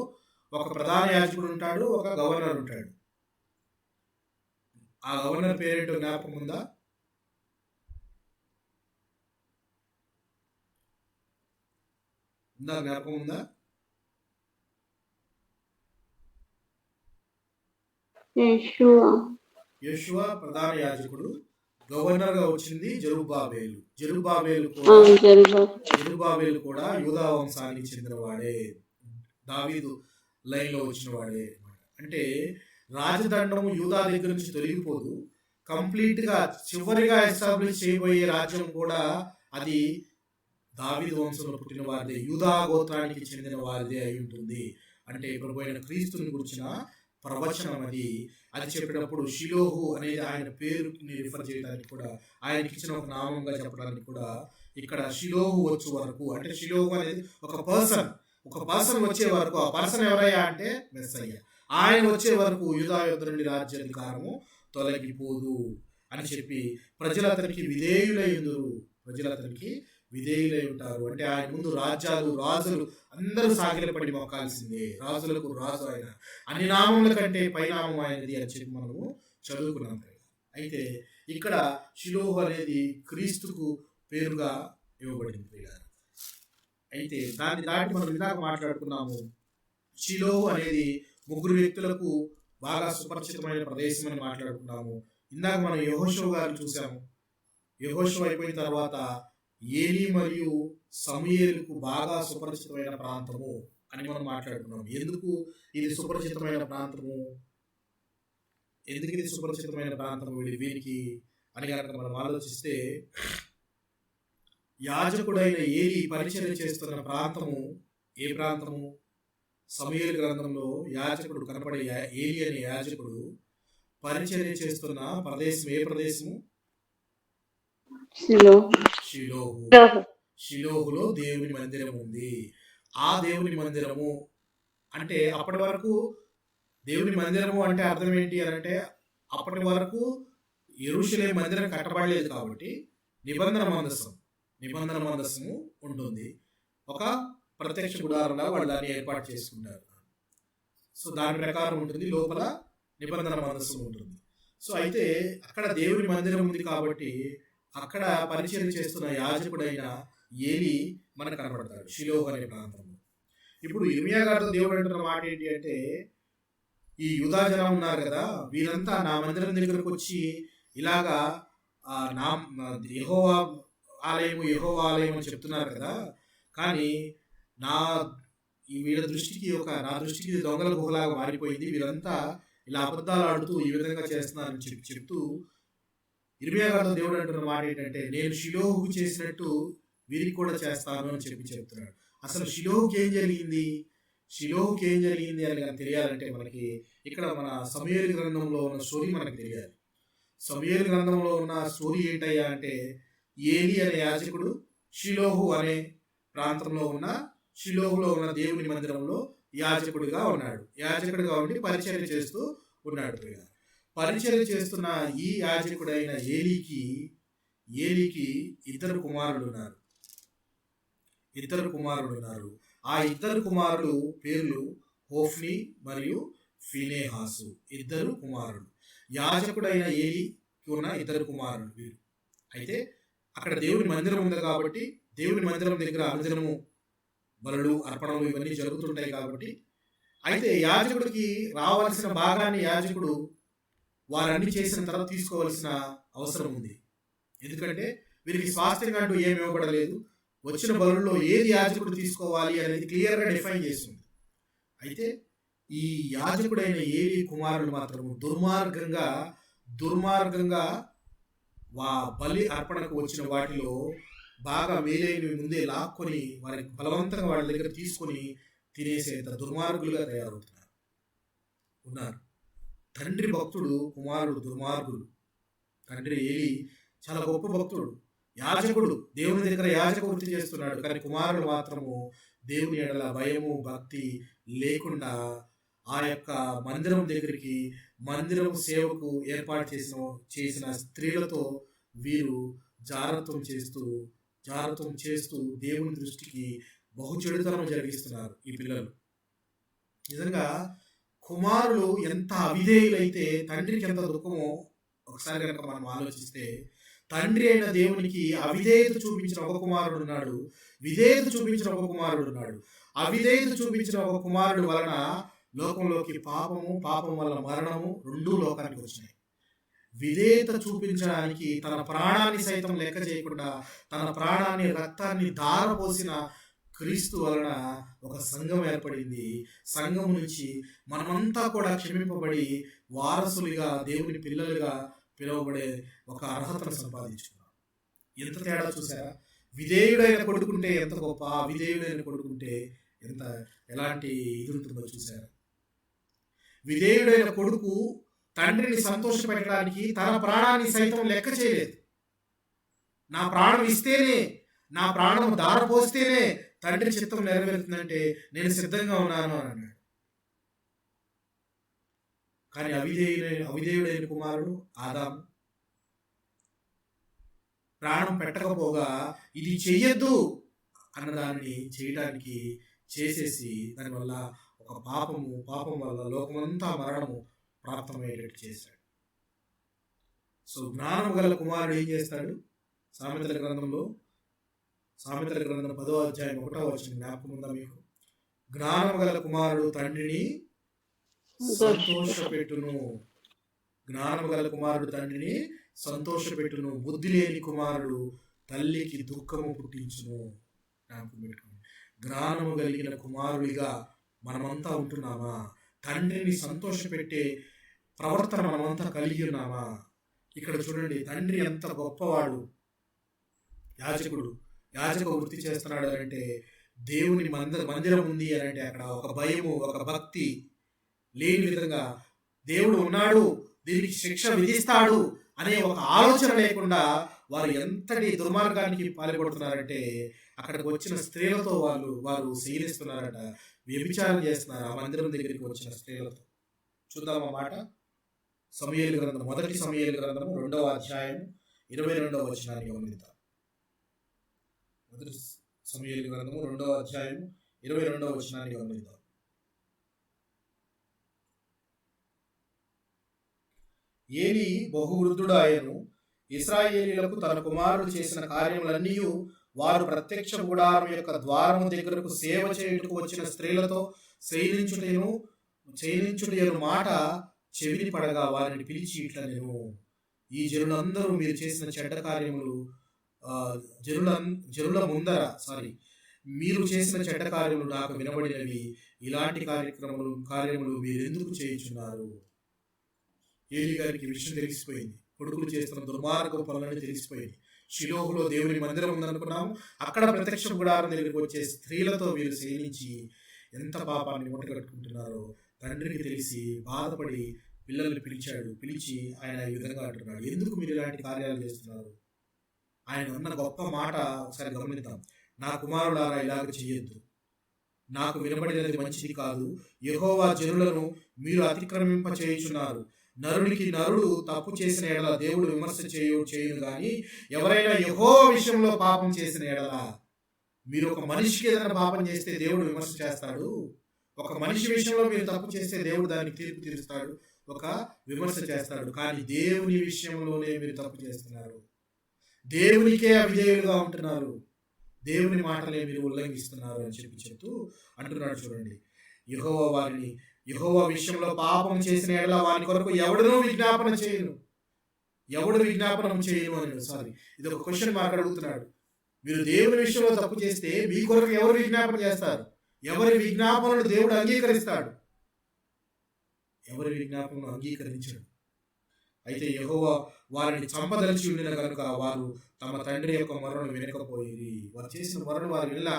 Speaker 1: ఒక ప్రధాన యాజకుడు ఉంటాడు, ఒక గవర్నర్ ఉంటాడు. ఆ గవర్నర్ పేరేంటో జ్ఞాపకం ఉందా? జ్ఞాపకం ఉందా? యేషువా ప్రధాన యాజకుడు. గవర్నర్ గా వచ్చింది జెరుబ్బాబేలు కూడా యూదా వంశానికి చెందినవాడే, దావీదు లైన్ లో వచ్చిన వాడే. అంటే రాజదండము యూదా దగ్గర నుంచి తొలగిపోదు. కంప్లీట్ గా చివరిగా ఎస్టాబ్లిష్ చేయబోయే రాజ్యం కూడా అది దావీదు వంశంలో పుట్టిన వారిదే, యూదా గోత్రానికి చెందిన వారిదే అయి ఉంటుంది. అంటే ప్రభు అయిన క్రీస్తుని గురించిన ప్రవచనం అది చెప్పినప్పుడు షిలోహు అనేది ఆయన పేరుని రిఫర్ చేయడానికి కూడా, ఆయనకి ఇచ్చిన ఒక నామంగా చెప్పడానికి కూడా ఇక్కడ షిలోహు వచ్చే వరకు, అంటే షిలోహు అనేది ఒక పర్సన్ వచ్చే వరకు, ఆ పర్సన్ ఎవరయ్యా అంటే మెస్సయ్య. ఆయన వచ్చే వరకు యూదా యొద్ద నుండి రాజ్యాధికారము తొలగిపోదు అని చెప్పి ప్రజలు అతనికి విధేయులై ఉంటారు. అంటే ఆయన ముందు రాజులు అందరూ సాగిలపడి మొక్కాల్సిందే. రాజులకు రాజు ఆయన, అన్ని నామముల కంటే పైనామం ఆయనది అని చెప్పి మనము చదువుకున్నాం. అయితే ఇక్కడ షిలోహు అనేది క్రీస్తుకు పేరుగా ఇవ్వబడింది ప్రియులారా. అయితే దాన్ని దాటి మనం ఇందాక మాట్లాడుకున్నాము, షిలోహు అనేది 3 వ్యక్తులకు బాగా సుపరిచితమైన ప్రదేశం అని మాట్లాడుకున్నాము. ఇందాక మనం యెహోషువ గారిని చూసాము. యెహోషువ అయిపోయిన తర్వాత ఏలీ మరియు సమూయేలుకు బాగా సుపరిచితమైన ప్రాంతము అని మనం మాట్లాడుకున్నాము. ఎందుకు ఇది సుపరిచితమైన ప్రాంతము, ఎందుకు ఇది సుపరిచితమైన ప్రాంతము వీరికి అని కనుక మనం ఆలోచిస్తే, యాజకుడైన ఏలీ పరిచర్య చేస్తున్న ప్రాంతము ఏ ప్రాంతము? సమూయేలు గ్రంథంలో యాజకుడు కనపడే ఏలీ అనే యాజకుడు పరిచర్య చేస్తున్న ప్రదేశం ఏ ప్రదేశము? షిలోహు. షిలోహులో దేవుని మందిరం ఉంది. ఆ దేవుని మందిరము అంటే అప్పటి వరకు దేవుని మందిరము అంటే అర్థం ఏంటి అని అంటే, అప్పటి వరకు యెరూషలేము మందిరం కట్టబడలేదు కాబట్టి నిబంధన మందసము ఉంటుంది. ఒక ప్రత్యక్ష గుడారంలా వాళ్ళు దాన్ని ఏర్పాటు చేసుకుంటారు. సో దాని ప్రకారం ఉంటుంది, లోపల నిబంధన మందసం ఉంటుంది. సో అయితే అక్కడ దేవుని మందిరం ఉంది కాబట్టి అక్కడ పరిచయం చేస్తున్న యాజకుడైన ఏలీ మనకు కనబడతాడు షిలోహు అనే ప్రాంతంలో. ఇప్పుడు ఇర్మియా గారితో దేవుడు అంటున్న మాట ఏంటి అంటే, ఈ యూదా జనం ఉన్నారు కదా, వీరంతా నా మందిరం దగ్గరకు వచ్చి ఇలాగా నా యెహోవా ఆలయం అని చెప్తున్నారు కదా, కానీ వీళ్ళ దృష్టికి నా దృష్టికి దొంగల గుహలాగా మారిపోయింది, వీరంతా ఇలా అబద్ధాలు ఆడుతూ ఈ విధంగా చేస్తున్నారని చెప్తూ ఇర్మియా గారితో దేవుడు అంటున్న మాట ఏంటంటే, నేను షిలోహుకు చేసినట్టు వీరికి కూడా చేస్తాను అని చెప్తున్నాడు. అసలు షిలోహుకి ఏం జరిగింది అని తెలియాలంటే మనకి ఇక్కడ మన సమూయేలు గ్రంథంలో ఉన్న స్టోరీ మనకు తెలియాలి. సమూయేలు గ్రంథంలో ఉన్న స్టోరీ ఏంటయ్యా అంటే, ఏలీ అనే యాజకుడు షిలోహు అనే ప్రాంతంలో షిలోహులో ఉన్న దేవుని మందిరంలో యాజకుడిగా ఉండి పరిచర్య చేస్తూ ఉన్నాడు. పరిచర్య చేస్తున్న ఈ యాజకుడైన ఏలీకి ఇద్దరు కుమారులు ఉన్నారు. ఆ ఇద్దరు కుమారులు పేర్లు హోఫ్ని మరియు ఫీనేహాసు. ఇద్దరు కుమారులు, యాజకుడైన ఏలీకి ఉన్న ఇద్దరు కుమారులు వీరు. అయితే అక్కడ దేవుని మందిరం ఉంది కాబట్టి దేవుని మందిరం దగ్గర అనుదినము బలులు అర్పణలు ఇవన్నీ జరుగుతుంటాయి కాబట్టి, అయితే యాజకుడికి రావాల్సిన భాగాన్ని యాజకుడు వారన్నీ చేసిన తర్వాత తీసుకోవాల్సిన అవసరం ఉంది. ఎందుకంటే వీరికి స్వాస్థ్యంగా అంటూ ఏమి ఇవ్వబడలేదు. వచ్చిన బలుల్లో ఏది యాజకుడు తీసుకోవాలి అనేది క్లియర్గా డిఫైన్ చేస్తుంది. అయితే ఈ యాజకుడైన ఏలీ కుమారులు మాత్రం దుర్మార్గంగా బలి అర్పణకు వచ్చిన వాటిలో బాగా మేలైనవి ముందే లాక్కొని వారికి బలవంతంగా వాళ్ళ దగ్గర తీసుకొని తినేసేంత దుర్మార్గులుగా ఉన్నారు. తండ్రి భక్తుడు, కుమారుడు దుర్మార్గుడు. తండ్రి ఏలీ చాలా గొప్ప భక్తుడు, యాజకుడు, దేవుని దగ్గర యాజక వృత్తి చేస్తున్నాడు. కానీ కుమారుడు మాత్రము దేవుని ఎడల భయము భక్తి లేకుండా ఆ యొక్క మందిరం దగ్గరికి, మందిరం సేవకు ఏర్పాటు చేసిన స్త్రీలతో వీరు జారత్వం చేస్తూ దేవుని దృష్టికి బహు చెడుతనం జరిగిస్తున్నారు ఈ పిల్లలు. నిజంగా కుమారులు ఎంత అవిధేయులైతే తండ్రికి ఎంత దుఃఖమో ఒకసారి కనుక మనం ఆలోచిస్తే, తండ్రి అయిన దేవునికి అవిధేయత చూపించిన ఒక కుమారుడు ఉన్నాడు, విధేయత చూపించిన ఒక కుమారుడు ఉన్నాడు. అవిధేయత చూపించిన ఒక కుమారుడు వలన లోకంలోకి పాపం వల్ల మరణము రెండూ లోకానికి వచ్చినాయి. విధేయత చూపించడానికి తన ప్రాణాన్ని సైతం లెక్క చేయకుండా తన ప్రాణాన్ని రక్తాన్ని ధారపోసిన క్రీస్తు వలన ఒక సంఘం ఏర్పడింది. సంఘం నుంచి మనమంతా కూడా క్షమింపబడి వారసులుగా దేవుని పిల్లలుగా పిలువబడే ఒక అర్హతను సంపాదించుకున్నాం. ఎంత తేడా చూసారా? విధేయుడైన కొడుకుంటే ఎంత గొప్ప, అవిధేయుడైన కొడుకుంటే ఎలాంటి ఇది ఉంటుందో చూసారా? విధేయుడైన కొడుకు తండ్రిని సంతోషపెట్టడానికి తన ప్రాణాన్ని సైతం లెక్క చేయలేదు. నా ప్రాణం ఇస్తేనే, నా ప్రాణం దారపోస్తేనే తండ్రి చిత్తం నెరవేరుతుందంటే నేను సిద్ధంగా ఉన్నాను అని అన్నాడు. కానీ అవిధేయుడైన కుమారుడు ఆదాము ప్రాణం పెట్టకపోగా ఇది చెయ్యొద్దు అన్నదాన్ని చేయడానికి చేసేసి దానివల్ల ఒక పాపం వల్ల లోకమంతా మరణము ప్రాప్తమయ్యేటట్టు చేశాడు. సో జ్ఞానం గల కుమారుడు ఏం చేస్తాడు? సామెతల గ్రంథం 10వ అధ్యాయం 1వ వచనం జ్ఞాపకం ఉందా మీకు? జ్ఞానం గల కుమారుడు తండ్రిని సంతోషపెట్టును. జ్ఞానం గల కుమారుడు తండ్రిని సంతోషపెట్టును, బుద్ధి లేని కుమారుడు తల్లికి దుఃఖము పుట్టించును. జ్ఞాపకం పెట్టుకోండి. జ్ఞానము కలిగిన కుమారుడిగా మనమంతా ఉంటున్నామా? తండ్రిని సంతోషపెట్టే ప్రవర్తన మనమంతా కలిగి ఉన్నామా? ఇక్కడ చూడండి, తండ్రి ఎంత గొప్పవాడు. యాజక వృత్తి చేస్తున్నాడు అంటే దేవుని మందిరం ఉంది అని అంటే అక్కడ ఒక భయము, ఒక భక్తి లేని విధంగా దేవుడు ఉన్నాడు, దీనికి శిక్ష విధిస్తాడు అనే ఒక ఆలోచన లేకుండా వారు ఎంతటి దుర్మార్గానికి పాల్పడుతున్నారంటే అక్కడికి వచ్చిన స్త్రీలతో వారు శీలిస్తున్నారట, వ్యభిచారం చేస్తున్నారు ఆ మందిరం దగ్గరికి వచ్చిన స్త్రీలతో. చూద్దాం ఆ మాట. సమూయేలు గ్రంథం, 1 సమూయేలు గ్రంథము 2వ అధ్యాయం 22వ వచనాన్ని గమనిద్దాం. 1 సమూయేలు గ్రంథము 2వ అధ్యాయం 22వ వచనాన్ని గమనిద్దాం. ఏలీ బహువృద్ధుడు ఆయను, ఇశ్రాయేలీయులకు తన కుమారుడు చేసిన కార్యములన్నీ వారు ప్రత్యక్ష గుడారం యొక్క ద్వారము దగ్గరకు సేవ చేయుటకు వచ్చిన స్త్రీలతో చేయించుటను మాట చెవిని పడగా వారిని పిలిచి ఇట్లా, నేను ఈ జనులందరూ మీరు చేసిన చెడ్డ కార్యములు మీరు చేసిన చెడ్డ కార్యములు నాకు వినబడినవి, ఇలాంటి కార్యములు మీరు ఎందుకు చేయించున్నారు? ఏలీ గారికి విషయం తెలిసిపోయింది, కొడుకులు చేస్తున్న దుర్మార్గ పనులని తెలిసిపోయింది. షిలోహులో దేవుని మందిరం ఉందనుకున్నాము, అక్కడ ప్రత్యక్ష గుడారం దగ్గరికి వచ్చే స్త్రీలతో వీరు సేవించి ఎంత పాపాన్ని మూటగట్టుకుంటున్నారో తండ్రికి తెలిసి బాధపడి పిల్లల్ని పిలిచి ఆయన ఈ విధంగా అంటున్నాడు, ఎందుకు మీరు ఇలాంటి కార్యాలు చేస్తున్నారు? ఆయన అన్న గొప్ప మాట ఒకసారి గమనిద్దాం. నా కుమారులారా ఇలాగ చేయొద్దు, నాకు వినబడినది మంచిది కాదు. యెహోవా జనులను మీరు అతిక్రమింప చేయుచున్నారు. నరునికి నరుడు తప్పు చేసిన ఎడల దేవుడు విమర్శ చేయును గాని, ఎవరైనా యెహోవా విషయంలో పాపం చేసిన ఎడల, మీరు ఒక మనిషికి ఏదైనా పాపం చేస్తే దేవుడు విమర్శ చేస్తాడు, ఒక మనిషి విషయంలో మీరు తప్పు చేస్తే దేవుడు దానికి తీర్పు తీరుస్తాడు, ఒక విమర్శ చేస్తాడు. కానీ దేవుని విషయంలోనే మీరు తప్పు చేస్తున్నారు, దేవునికే అవిధేయులుగా ఉంటున్నారు, దేవుని మాటలే మీరు ఉల్లంఘిస్తున్నారు అని చెప్తూ అంటున్నాడు. చూడండి, యెహోవా విషయంలో పాపం చేసిన ఎడల వాని కొరకు ఎవడు విజ్ఞాపనం చేయను అని. సారీ, ఇది ఒక క్వశ్చన్ మార్క్ అడుగుతున్నాడు. మీరు దేవుని విషయంలో తప్పు చేస్తే మీ కొరకు ఎవరు విజ్ఞాపన చేస్తారు? ఎవరి విజ్ఞాపనలు దేవుడు అంగీకరిస్తాడు? ఎవరి విజ్ఞాపనలు అంగీకరించడు. అయితే యెహోవా వారిని చంపదలిచి ఉండిన కనుక వారు తమ తండ్రి యొక్క మొరను వినకపోయి, వారు చేసిన మొరను వారు వినలా.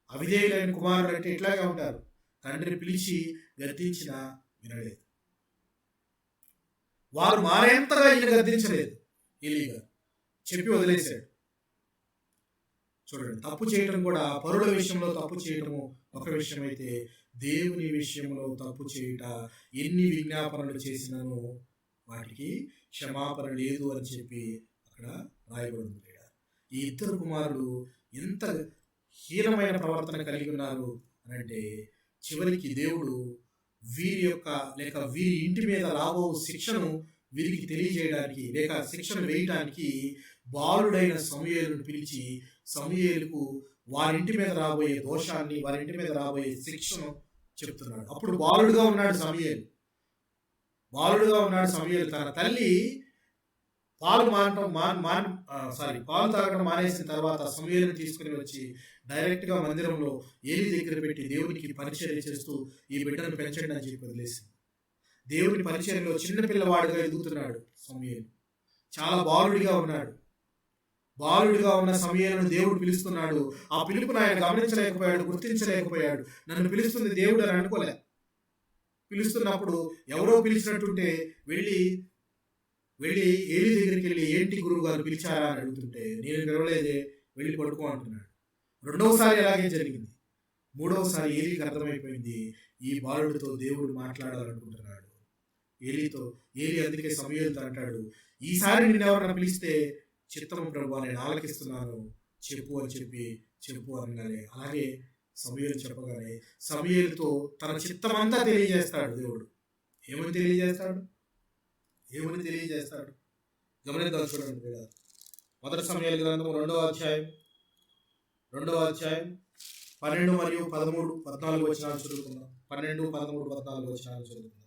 Speaker 1: అవిధేయులైన కుమారుడు అంటే ఇట్లాగే ఉంటారు, తండ్రిని పిలిచి గద్దించినా వినలేదు. వారు మారేంతగా ఈయన గద్దించలేదు, ఏలీగా చెప్పి వదిలేశాడు. చూడండి, తప్పు చేయటం కూడా, పరుల విషయంలో తప్పు చేయటము ఒక విషయం అయితే, దేవుని విషయంలో తప్పు చేయుట ఎన్ని విజ్ఞాపనలు చేసినాను వాటికి క్షమాపణ లేదు అని చెప్పి అక్కడ రాయబడింది. ఈ ఇద్దరు కుమారులు ఎంత హీనమైన ప్రవర్తన కలిగి ఉన్నారు అని అంటే, చివరికి దేవుడు వీరి ఇంటి మీద రాబో శిక్షను వీరికి తెలియజేయడానికి, లేక శిక్షను వేయడానికి బాలుడైన సమూయేలును పిలిచి సమూయేలుకు వారింటి మీద రాబోయే దోషాన్ని, వారింటి మీద రాబోయే శిక్షను చెప్తున్నాడు. అప్పుడు బాలుడుగా ఉన్నాడు సమూయేలు. తన తల్లి పాలు తాగడం మానేసిన తర్వాత సమూయేలును తీసుకుని వచ్చి డైరెక్ట్గా మందిరంలో ఏలీ దగ్గర పెట్టి దేవునికి పరిచర్య చేస్తూ ఈ బిడ్డను పెంచండి అని చెప్పి వదిలేసింది. దేవుని పరిచర్యలో చిన్న పిల్లవాడుగా ఎదుగుతున్నాడు సమూయేలు. చాలా బాలుడిగా ఉన్న సమూయేలును దేవుడు పిలుస్తున్నాడు. ఆ పిలుపును ఆయన గమనించలేకపోయాడు, గుర్తించలేకపోయాడు. నన్ను పిలుస్తుంది దేవుడు అని అనుకోలే. పిలుస్తున్నప్పుడు ఎవరో పిలిచినట్టుంటే వెళ్ళి ఏలీ దగ్గరికి వెళ్ళి, ఏంటి గురువు గారు పిలిచారా అని అడుగుతుంటే, నేను పిలవలేదే, వెళ్ళి పడుకో అంటున్నాడు. రెండవసారి అలాగే జరిగింది. మూడవసారి ఏలీకి అర్థమైపోయింది, ఈ బాలుడితో దేవుడు మాట్లాడాలనుకుంటున్నాడు. ఏలీ అందుకే సమూయేలుతో అంటాడు, ఈసారి నిన్నెవరన్నా పిలిస్తే చిత్తము ప్రభువా, నేను ఆలకిస్తున్నాను, చెప్పు అనగానే, అలాగే సమూయేలు చెప్పగానే సమూయేలుతో తన చిత్తమంతా తెలియజేస్తాడు దేవుడు. ఏమని తెలియజేస్తాడు? గమనిద్దాం చూడండి. మొదటి సమయాల గ్రంథం 2వ అధ్యాయం 12 మరియు 13, 14 వచనాలు చదువుకుందాం. 12, 13, 14 వచనాలు చదువుకుందాం.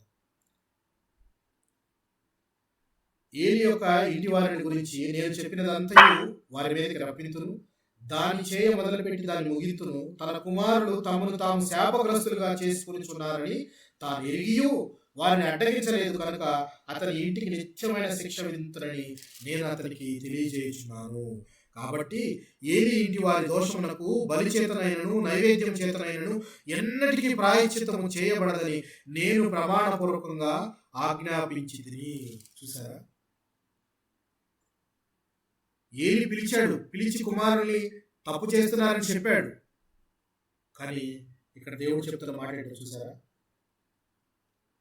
Speaker 1: ఏలి యొక్క ఇంటి వారిని గురించి నేను చెప్పినదంతయు వారి మీదకి రప్పింతును, దాన్ని చేయ మొదలుపెట్టి దాన్ని ముగింతును. తన కుమారులు తమను తాము శాపగ్రస్తులుగా చేసుకునిచున్నారని తాను ఎరిగియు వారిని అడ్డగించలేదు కనుక అతని ఇంటికి నిత్యమైన శిక్ష విధింతునని నేను అతనికి తెలియజేయుచున్నాను. కాబట్టి ఏలి ఇంటి వారి దోషమునకు బలి చేతనైనను నైవేద్యం చేతనైనను ఎన్నటికీ ప్రాయశ్చిత్తము చేయబడదని నేను ప్రమాణపూర్వకంగా ఆజ్ఞాపించితిని. చూసారా, ఏలి పిలిచి కుమారుని తప్పు చేస్తున్నారని చెప్పాడు. కానీ ఇక్కడ దేవుడు చెప్తున్న మాట ఏంటో చూసారా,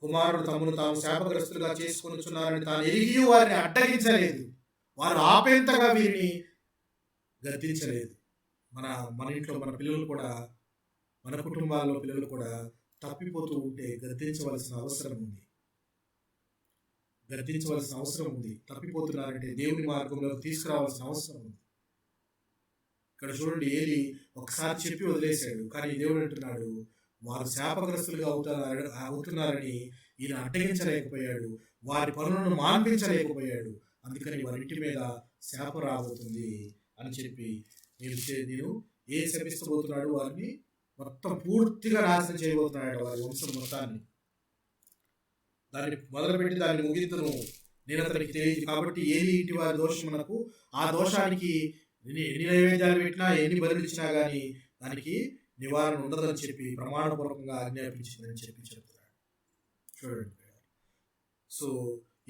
Speaker 1: కుమారుడు తమను తాము శాపగ్రస్తులుగా చేసుకొనిచున్నారని తాను ఎరిగి వారిని అడ్డగించలేదు, వారు ఆపేంతగా వీరిని గద్దించలేదు. మన ఇంట్లో మన పిల్లలు కూడా, మన కుటుంబాల్లో పిల్లలు కూడా తప్పిపోతూ ఉంటే గద్దించవలసిన అవసరం ఉంది. తప్పిపోతున్నారంటే దేవుని మార్గంలోకి తీసుకురావాల్సిన అవసరం ఉంది. ఇక్కడ చూడండి, ఏలి ఒకసారి చెప్పి వదిలేశాడు. కానీ దేవుడు అంటున్నాడు, వారు శాపగ్రస్తులుగా అవుతున్నారని ఈయన అడ్డగించలేకపోయాడు, వారి పనులను మాన్పించలేకపోయాడు. అందుకని వారి ఇంటి మీద శాప రాబోతుంది అని చెప్పి నేను ఏం శపిస్తబోతున్నాడు, వారిని మొత్తం పూర్తిగా నాశనం చేయబోతున్నాడు, వారి వంశం మొత్తాన్ని. దాన్ని మొదలుపెట్టి దాన్ని ముగింతును నేను అతనికి తెలియదు. కాబట్టి ఏలి ఇంటి వారి దోషమునకు, ఆ దోషానికి ఎన్ని నైవేద్యాలు పెట్టినా ఎన్ని బలులు ఇచ్చినా కానీ దానికి నివారణ ఉండదని చెప్పి ప్రమాణపూర్వకంగా ఆజ్ఞాపించిందని చెప్తున్నాడు. చూడండి, సో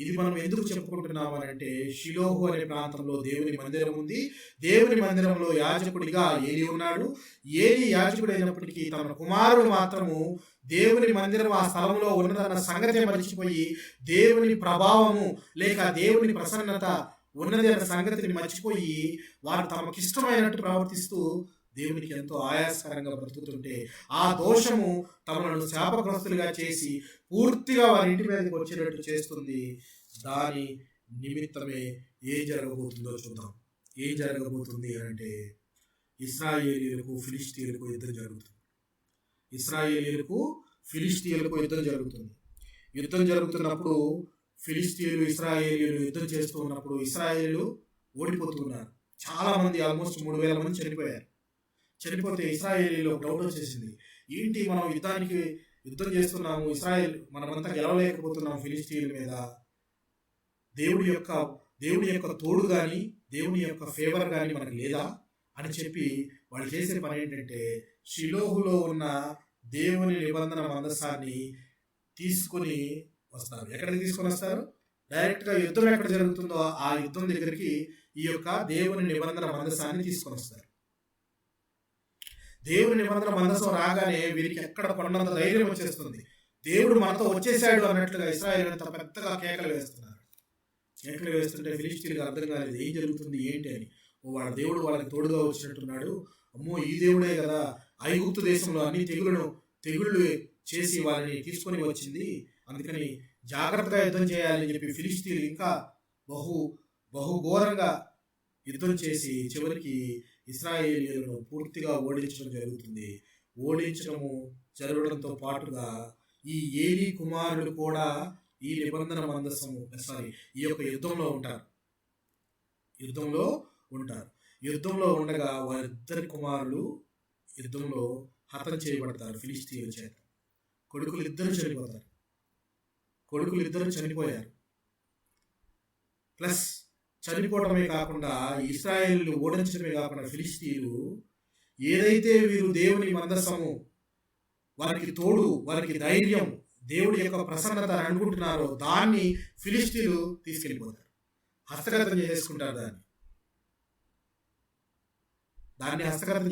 Speaker 1: ఇది మనం ఎందుకు చెప్పుకుంటున్నాము అని అంటే, షిలోహు అనే ప్రాంతంలో దేవుని మందిరం ఉంది. దేవుని మందిరంలో యాజకుడిగా ఏలి ఉన్నాడు. ఏలి యాజకుడు అయినప్పటికీ తన కుమారుడు మాత్రము దేవుని మందిరం ఆ స్థలంలో ఉన్నదన్న సంగతి మర్చిపోయి, దేవుని ప్రభావము లేక దేవుని ప్రసన్నత ఉన్నది అన్న సంగతిని మర్చిపోయి వారు తమకిష్టమైనట్టు ప్రవర్తిస్తూ దేవునికి ఎంతో ఆయాసకరంగా బ్రతుకుతుంటే, ఆ దోషము తమను శాపగ్రస్తులుగా చేసి పూర్తిగా వారి ఇంటి మీదకి వచ్చేటట్టు చేస్తుంది. దాని నిమిత్తమే ఏం జరగబోతుందో చూద్దాం. ఏం జరగబోతుంది అంటే, ఇశ్రాయేలీయులకు ఫిలిష్తీయులకు యుద్ధం జరుగుతుంది. యుద్ధం జరుగుతున్నప్పుడు ఫిలిష్తీయులు ఇశ్రాయేలీయులు యుద్ధం చేస్తూ ఉన్నప్పుడు ఇశ్రాయేలీయులు ఓడిపోతున్నారు. చాలా మంది, ఆల్మోస్ట్ 3,000 మంది చనిపోతే ఇశ్రాయేలీలో డౌట్ వచ్చేసింది. ఏంటి, మనం యుద్ధం చేస్తున్నాము, మనమంతా గెలవలేకపోతున్నాం ఫిలిష్తీయుల మీద, దేవుడి యొక్క తోడు కానీ దేవుని యొక్క ఫేవర్ కానీ మనకు లేదా అని చెప్పి వాళ్ళు చేసే పని ఏంటంటే, షిలోహులో ఉన్న దేవుని నిబంధన మందసాన్ని తీసుకొని వస్తారు. ఎక్కడికి తీసుకొని వస్తారు? డైరెక్ట్గా యుద్ధం ఎక్కడ జరుగుతుందో ఆ యుద్ధం దగ్గరికి ఈ యొక్క దేవుని నిబంధన మందసాన్ని తీసుకొని వస్తారు. దేవుని నిబంధన మందసం రాగానే వీరికి ఎక్కడ కొండంత ధైర్యం వచ్చేస్తుంది. దేవుడు మనతో వచ్చేసాడు అన్నట్లుగా ఇశ్రాయేలు అంత పెద్దగా కేకలు వేస్తుంటే ఫిలిష్తీయులకు అర్థం కాలేదు ఏం జరుగుతుంది ఏంటి అని. వాళ్ళ దేవుడు వాళ్ళకి తోడుగా వచ్చినట్టున్నాడు. అమ్మో, ఈ దేవుడే కదా ఐగుప్తు దేశంలో అన్ని తెగుళ్ళు చేసి వాళ్ళని తీసుకొని వచ్చింది, అందుకని జాగ్రత్తగా యుద్ధం చేయాలని చెప్పి ఫిలిష్తీయులు ఇంకా బహు ఘోరంగా యుద్ధం చేసి చివరికి ఇశ్రాయేలీయులను పూర్తిగా ఓడించడం జరుగుతుంది. ఓడించడము జరగడంతో పాటుగా ఈ ఏలీ కుమారుడు కూడా ఈ నిబంధన ఈ యొక్క యుద్ధంలో ఉండగా వారిద్దరి కుమారులు యుద్ధంలో హతం చేయబడతారు ఫిలిష్తీయుల చేత. కొడుకులు ఇద్దరు చనిపోయారు. ప్లస్ చనిపోవడమే కాకుండా ఇశ్రాయేలు ఓడించడమే కాకుండా ఫిలిష్తీయులు ఏదైతే వీరు దేవుని మందసము, వారికి తోడు, వారికి ధైర్యం, దేవుడి యొక్క ప్రసన్నత అనుకుంటున్నారో దాన్ని ఫిలిష్తీయులు తీసుకెళ్ళిపోతారు, హస్తగతం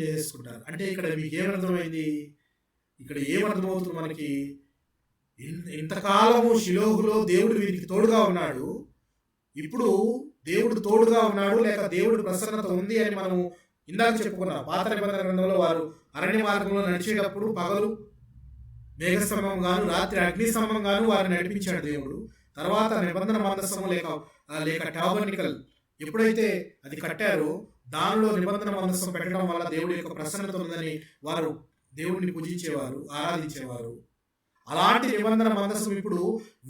Speaker 1: చేసేసుకుంటారు. అంటే ఇక్కడ మీకు ఏమర్థమైంది? ఇక్కడ ఏమర్థమవుతుంది మనకి? ఇంతకాలము షిలోహులో దేవుడు వీరికి తోడుగా ఉన్నాడు, ఇప్పుడు దేవుడు తోడుగా ఉన్నాడు లేక దేవుడు ప్రసన్నత ఉంది అని మనం ఇందాక చెప్పుకున్నాం. పాత నిబంధన గ్రంథంలో వారు అరణ్య మార్గంలో నడిచేటప్పుడు పగలు మేఘస్తంభం గాను రాత్రి అగ్నిస్తంభం గాను వారిని నడిపించాడు దేవుడు. తర్వాత నిబంధన మందసము లేక లేక టాబర్నికల్ ఎప్పుడైతే అది కట్టారో దానిలో నిబంధన మందసం పెట్టడం వల్ల దేవుడి యొక్క ప్రసన్నత ఉందని వారు దేవుడిని పూజించేవారు, ఆరాధించేవారు. అలాంటి నిబంధన మందసం ఇప్పుడు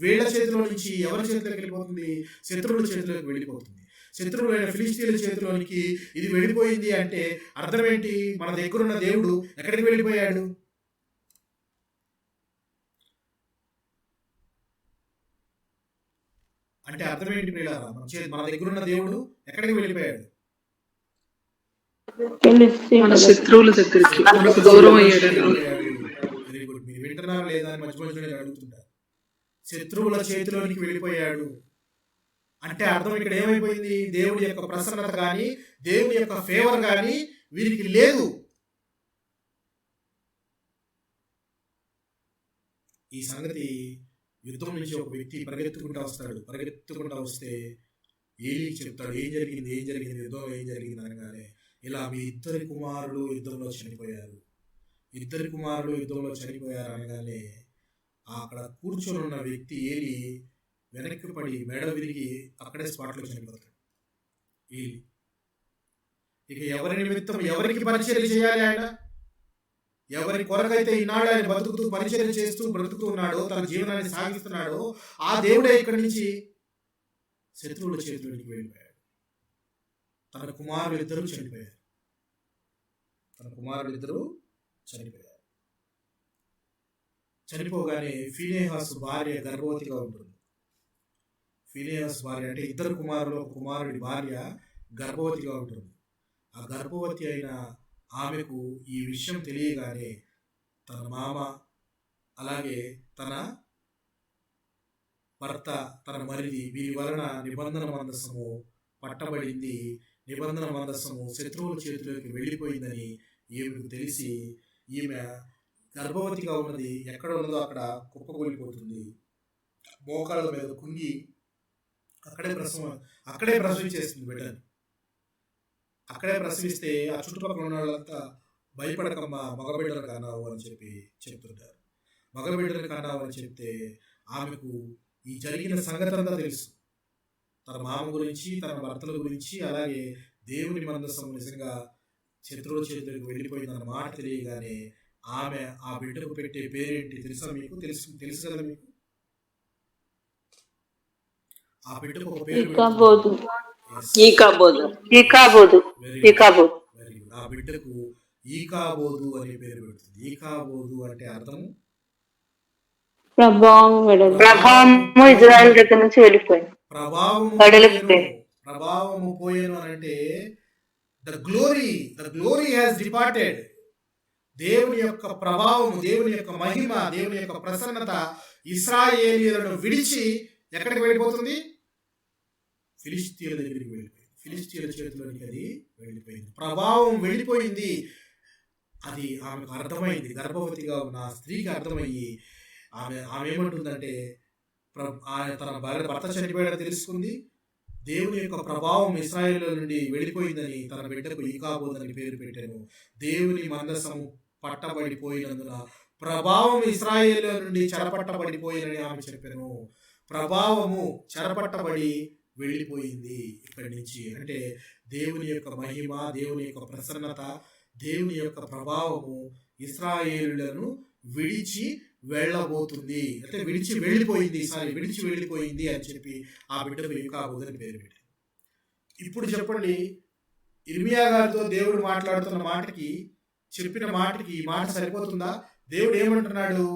Speaker 1: వీళ్ళ చేతిలో నుంచి ఎవరి చేతిలోకి వెళ్ళిపోతుంది? శత్రువుల చేతిలోకి వెళ్ళిపోతుంది. శత్రువులైన ఫిలిష్తీయుల చేతిలోనికి ఇది వెళ్ళిపోయింది అంటే అర్థం ఏంటి? మన దగ్గరున్న దేవుడు ఎక్కడికి వెళ్ళిపోయాడు? అంటే అర్థం ఏంటి ప్రియులారా? మన దగ్గరున్న దేవుడు ఎక్కడికి వెళ్ళిపోయాడు?
Speaker 4: మన శత్రువుల దగ్గరికి మనకు దూరం అయ్యాడు.
Speaker 1: Very good. మీరు వింటున్నారా లేదా అని మధ్య మధ్యలో అడుగుతుంటారు. శత్రువుల చేతిలోనికి వెళ్ళిపోయాడు అంటే అర్థం ఇక్కడ ఏమైపోయింది? దేవుడి యొక్క ప్రసన్నత కానీ దేవుడి యొక్క ఫేవర్ కానీ వీరికి లేదు. ఈ సంగతి యుద్ధం నుంచి ఒక వ్యక్తి పరిగెత్తుకుంటూ వస్తాడు. పరిగెత్తుకుంటూ వస్తే ఏలీకి చెప్తాడు, ఏం జరిగింది యుద్ధం ఏం జరిగింది అనగానే, ఇలా మీ ఇద్దరు కుమారులు యుద్ధంలో చనిపోయారు అనగానే అక్కడ కూర్చొని ఉన్న వ్యక్తి ఏలి వెనక్కి పడి మెడ విరిగి అక్కడే స్పాట్లో చనిపోతాడు. ఏలి ఇక ఎవరి నిమిత్తం ఎవరికి పరిచర్య చేయాలి? ఆయన ఎవరి కొరకైతే ఈనాడు ఆయన బతుకుతూ పరిచర్య చేస్తూ బ్రతుకుతూ ఉన్నాడో, తన జీవనాన్ని సాగిస్తున్నాడో, ఆ దేవుడే ఇక్కడి నుంచి శత్రువుల చేతిలోనికి వెళ్ళిపోయాడు. తన కుమారులు ఇద్దరు చనిపోయారు. చనిపోగానే ఫీనేహాసు భార్య గర్భవతిగా ఉంటుంది. ఫీనేహాసు భార్య అంటే ఇద్దరు కుమారులు, ఒక కుమారుడి భార్య గర్భవతిగా ఉంటుంది. ఆ గర్భవతి అయిన ఆమెకు ఈ విషయం తెలియగానే తన మామ, అలాగే తన భర్త, తన మరిది, వీరి వలన నిబంధన మందసము పట్టబడింది, నిబంధన మందసము శత్రువుల చేతిలోకి వెళ్ళిపోయిందని ఈమెకు తెలిసి ఈమె గర్భవతిగా ఉన్నది ఎక్కడ ఉన్నదో అక్కడ కుప్పకూలిపోతుంది. మోకాళ్ళ మీద కుంగి అక్కడే ప్రసవించేస్తుంది బిడ్డని. అక్కడే ప్రసవిస్తే ఆ చుట్టుపక్కల ఉన్న వాళ్ళంతా భయపడకమ్మా, మగబిడ్డను కన్నావు అని చెప్తుంటారు. మగబిడ్డను కన్నావు అని చెప్తే ఆమెకు ఈ జరిగిన సంగతి అంతా తెలుసు. తన మామ గురించి, తన భర్తల గురించి, అలాగే దేవుని మందసం నిజంగా శత్రువుల చేతులకు వెళ్ళిపోయిందన్న మాట తెలియగానే ఆమె ఆ బిడ్డకు పెట్టే పేరేంటి తెలుసా మీకు? తెలుసు కదా మీకు? ఆ బిడ్డకు ఒక పేరు, ఆ బిడ్డకు ఈకాబోదు అనే పేరు పెడుతుంది. ఈకాబోదు అంటే అర్థం
Speaker 3: ప్రభావము ఇజ్రాయెల్ దగ్గర నుంచి వెళ్ళిపోయింది,
Speaker 1: ప్రభావము పోయేను అంటే ద గ్లోరీ హ్యాస్ డిపార్టెడ్. దేవుని యొక్క ప్రభావము, దేవుని యొక్క మహిమ, దేవుని యొక్క ప్రసన్నత ఇశ్రాయేలీయులను విడిచి ఎక్కడికి వెళ్ళిపోతుంది? ఫిలిష్తీయుల దగ్గరికి వెళ్ళిపోయింది. ఫిలిష్తీయుల చేతిలోనికి అది వెళ్ళిపోయింది. ప్రభావం వెళ్ళిపోయింది. అది ఆమెకు అర్థమైంది. గర్భవతిగా ఉన్న స్త్రీకి అర్థమయ్యి ఆమె ఏమంటుందంటే, తన భర్త చనిపోయాడని తెలుసుకుంది. దేవుని యొక్క ప్రభావం ఇశ్రాయేలు నుండి వెళ్ళిపోయిందని తన బిడ్డకు ఈకాబోదని పేరు పెట్టాను. దేవుని మందసము పట్టబడిపోయినందున ప్రభావం ఇశ్రాయేలు నుండి చెరపట్టబడిపోయిందని ఆమె చెప్పాను. ప్రభావము చెరపట్టబడి వెళ్ళిపోయింది ఇక్కడి నుంచి. అంటే దేవుని యొక్క మహిమ, దేవుని యొక్క ప్రసన్నత, దేవుని యొక్క ప్రభావము ఇశ్రాయేలులను విడిచి వెళ్ళబోతుంది, అంటే విడిచి వెళ్ళిపోయింది అని చెప్పి ఆ బిడ్డకు ఈకాబోదని పేరు పెట్టారు. ఇప్పుడు చెప్పండి, ఇర్మియా గారితో దేవుడు మాట్లాడుతున్న మాటకి, చెప్పిన మాటకి ఈ మాట సరిపోతుందా? దేవుడు ఏమంటున్నాడు?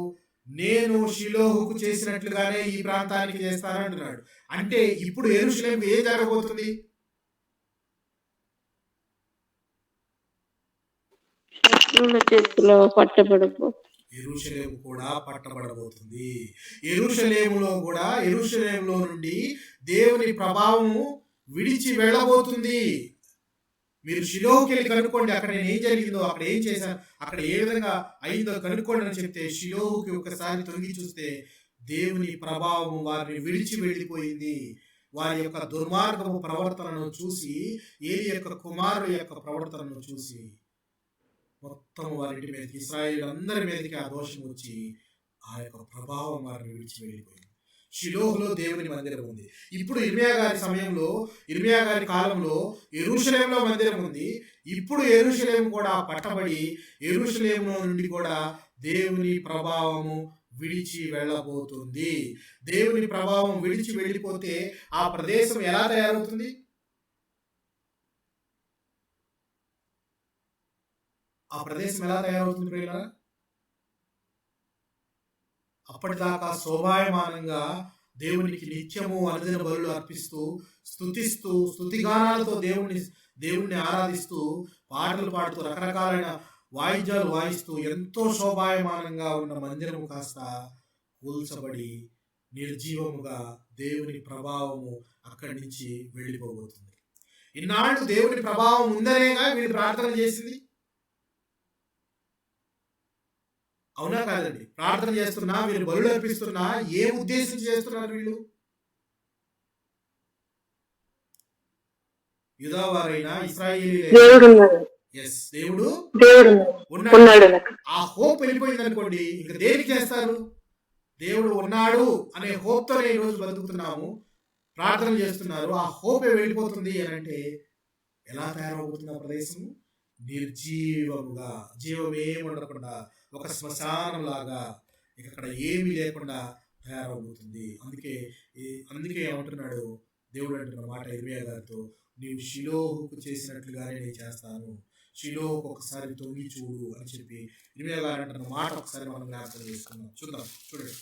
Speaker 1: నేను షిలోహుకు చేసినట్లుగానే ఈ ప్రాంతానికి చేస్తానంటున్నాడు. అంటే ఇప్పుడు యెరూషలేముకు ఏం జరగబోతుంది? యెరూషలేము కూడా పట్టబడబోతుంది. యెరూషలేములో నుండి దేవుని ప్రభావము విడిచి వెళ్ళబోతుంది. మీరు షిలోహుకి వెళ్ళి కనుక్కోండి, అక్కడ నేను ఏం జరిగిందో, అక్కడ ఏం చేశాను, అక్కడ ఏ విధంగా అయిందో కనుక్కోండి అని చెప్తే, షిలోహుకి ఒకసారి తొంగి చూస్తే దేవుని ప్రభావము వారిని విడిచి వెళ్ళిపోయింది. వారి యొక్క దుర్మార్గము ప్రవర్తనను చూసి, ఏలి యొక్క కుమారుల యొక్క ప్రవర్తనను చూసి మొత్తం వారి మీదకి, ఇశ్రాయేలు అందరి మీదకి ఆ దోషం వచ్చి ఆ యొక్క ప్రభావం వారిని విడిచి వెళ్ళిపోయింది. షిలోహులో దేవుని మందిరం ఉంది. ఇప్పుడు ఇర్మియా గారి సమయంలో, ఇర్మియా గారి కాలంలో యెరూషలేములో మందిరం ఉంది. ఇప్పుడు యెరూషలేము కూడా పట్టబడి యెరూషలేము నుండి కూడా దేవుని ప్రభావము విడిచి వెళ్ళబోతుంది. దేవుని ప్రభావం విడిచి వెళ్ళిపోతే ఆ ప్రదేశం ఎలా తయారవుతుంది? ఆ ప్రదేశం ఎలా తయారవుతుంది ప్రియులారా? అప్పటిదాకా శోభాయమానంగా దేవునికి నిత్యము అనుదిన బలులు అర్పిస్తూ స్తుతిస్తూ స్తుతిగానాలతో దేవుణ్ణి ఆరాధిస్తూ పాటలు పాడుతూ రకరకాలైన వాయిద్యాలు వాయిస్తూ ఎంతో శోభాయమానంగా ఉన్న మందిరము కాస్త కూల్చబడి నిర్జీవముగా దేవుని ప్రభావము అక్కడి నుంచి వెళ్ళిపోబోతుంది. ఇన్నాళ్ళు దేవుని ప్రభావం ఉందనేగా వీళ్ళు ప్రార్థన చేసింది. అవునా కాదండి? ప్రార్థన చేస్తున్నా, వీళ్ళు బలులు అర్పిస్తున్నా ఏ ఉద్దేశించి చేస్తున్నారు వీళ్ళు? యూదావారైనా ఇశ్రాయేలీయులైనా దేవుడు ఉన్నాడు. ఆ హోప్ వెళ్ళిపోయింది అనుకోండి, ఇంకా దేనికి చేస్తారు? దేవుడు ఉన్నాడు అనే హోప్తోనే ఈ రోజు బతుకుతున్నాము, ప్రార్థన చేస్తున్నారు. ఆ హోప్ వెళ్ళిపోతుంది అని అంటే ఎలా తయారవుతుంది ఆ ప్రదేశము? నిర్జీవముగా, జీవమేమి ఉండకుండా ఒక శ్మశానం లాగా ఇక్కడ ఏమీ లేకుండా తయారవుతుంది. అందుకే ఏమంటున్నాడు దేవుడు అంటున్న మాట ఇర్మియా గారితో, నీవు షిలోహుకు చేసినట్లుగానే నేను చేస్తాను, షిలోహుకు ఒకసారి తొంగి చూడు అని చెప్పి ఇర్మియా గారు అంటున్న మాట ఒకసారి మనం జ్ఞాపకం చేసుకుందాం. చూద్దాం, చూడండి.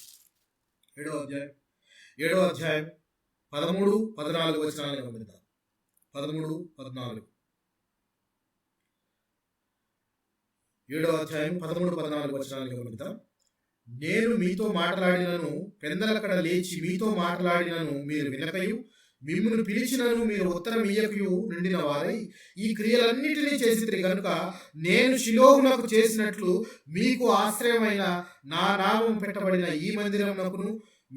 Speaker 1: 7వ అధ్యాయం 13, 14 వచనాలు గమనిద్దాం. 13, 14. 7వ అధ్యాయం 13, 14 వచనాలు గమనిద్దాం. నేను మీతో మాట్లాడినను, పెందలకడ లేచి మీతో మాట్లాడినను మీరు వినకయు, మిమ్మును పిలిచినను మీరు ఉత్తరం ఇయ్యకయు నుండిన వారై ఈ క్రియలన్నిటినీ చేసిరి కనుక నేను షిలోహునకు చేసినట్లు మీకు ఆశ్రయమైన నా నామం పెట్టబడిన ఈ మందిరమునకును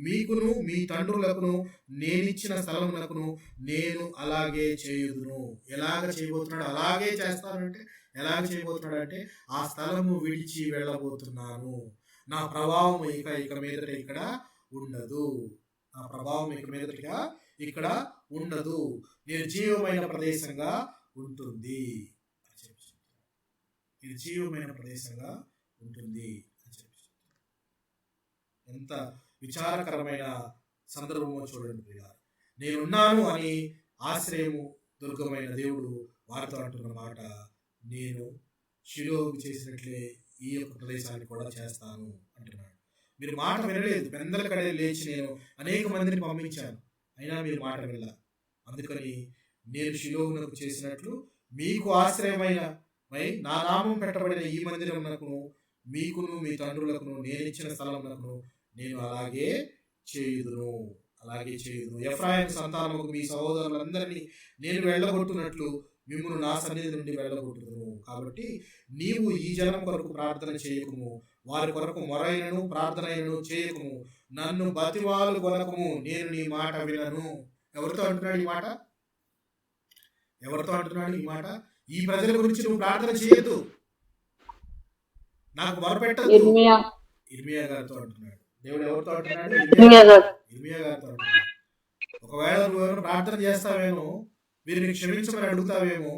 Speaker 1: మీకును మీ తండ్రులకును నేనిచ్చిన స్థలమునకును నేను అలాగే చేయుదును. ఎలాగ చేయబోతున్నాడు? అలాగే చేస్తానంటే ఎలాగ చేయబోతున్నాడు అంటే, ఆ స్థలము విడిచి వెళ్ళబోతున్నాను. నా ప్రభావం ఇక మీదట ఇక్కడ ఉండదు. నా ప్రభావం ఇక మీదట ఇక్కడ ఉండదు. నిర్జీవమైన ప్రదేశంగా ఉంటుంది. నిర్జీవమైన ప్రదేశంగా ఉంటుంది అని చెప్పి ఎంత విచారకరమైన సందర్భమో చూడండి ప్రియులారా. నేనున్నాను అని ఆశ్రయము దుర్గమైన దేవుడు వారితో అంటున్న మాట, నేను షిలోహుకు చేసినట్లే ఈ యొక్క ప్రదేశాన్ని కూడా చేస్తాను అంటున్నాడు. మీరు మాట వినలేదు. పెందలకడ లేచి నేను అనేక మందిని పంపించాను, అయినా మీరు మాట వినలా. అందుకని నేను షిలోహునకు చేసినట్లు మీకు ఆశ్రయమైన నా నామం పెట్టబడిన ఈ మందిరమునకును మీకును మీ తండ్రులకును నేను ఇచ్చిన స్థలమునకును నేను అలాగే చేయుదును. ఎఫ్రాయిము సంతానముకు మీ సహోదరులందరినీ నేను వెళ్ళగొట్టునట్లు మిమ్మును నా సన్నిధి నుండి వెళ్ళగొట్టుదును. కాబట్టి నీవు ఈ జనం కొరకు ప్రార్థన చేయకుము, వారి కొరకు మొరైనను ప్రార్థనైనను చేయకుము, నన్ను బతివాలు కొనకుము, నేను నీ మాట వినను. ఎవరితో అంటున్నాడు ఈ మాట? ఈ ప్రజల గురించి నువ్వు ప్రార్థన చేయొద్దు, నాకు మొరపెట్టద్దు. ఇర్మియా గారితో అంటున్నాడు దేవుడు. ఎవరితో అంటున్నాడు? ఇర్మియా గారితో అంటున్నాడు. ఒకవేళ నువ్వు ప్రార్థన చేస్తావేమో, వీరిని క్షమించమని అడుగుతావేమో,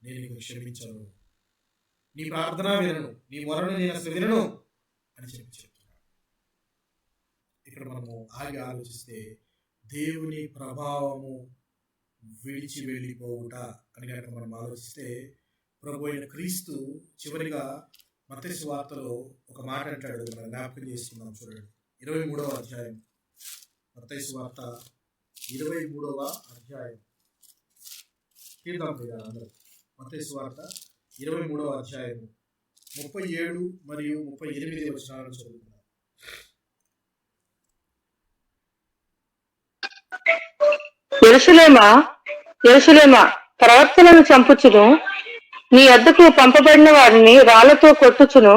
Speaker 1: నేను నీకు క్షమించను, నీ ప్రార్థన వినను, నీ మొరను నేను అసలు వినను అని చెప్తున్నాడు. ఇక్కడ మనము ఆగి ఆలోచిస్తే దేవుని ప్రభావము విడిచి వెళ్ళిపోవుట అని కనుక మనం ఆలోచిస్తే, ప్రభు అయిన క్రీస్తు చివరిగా మత్తయి సువార్తలో ఒక మాట అంటాడు, మనం జ్ఞాపకం చేస్తున్నాం. చూడండి, 23వ అధ్యాయం, మత్తయి సువార్త 23వ అధ్యాయం. మత్తయి సువార్త 23వ అధ్యాయం 37 మరియు 38 వచనాలను చదువుతున్నాం.
Speaker 3: యెరూషలేమా, ప్రవక్తలను చంపుచును, నీ వద్దకు పంపబడిన వారిని రాళ్లతో కొట్టుచును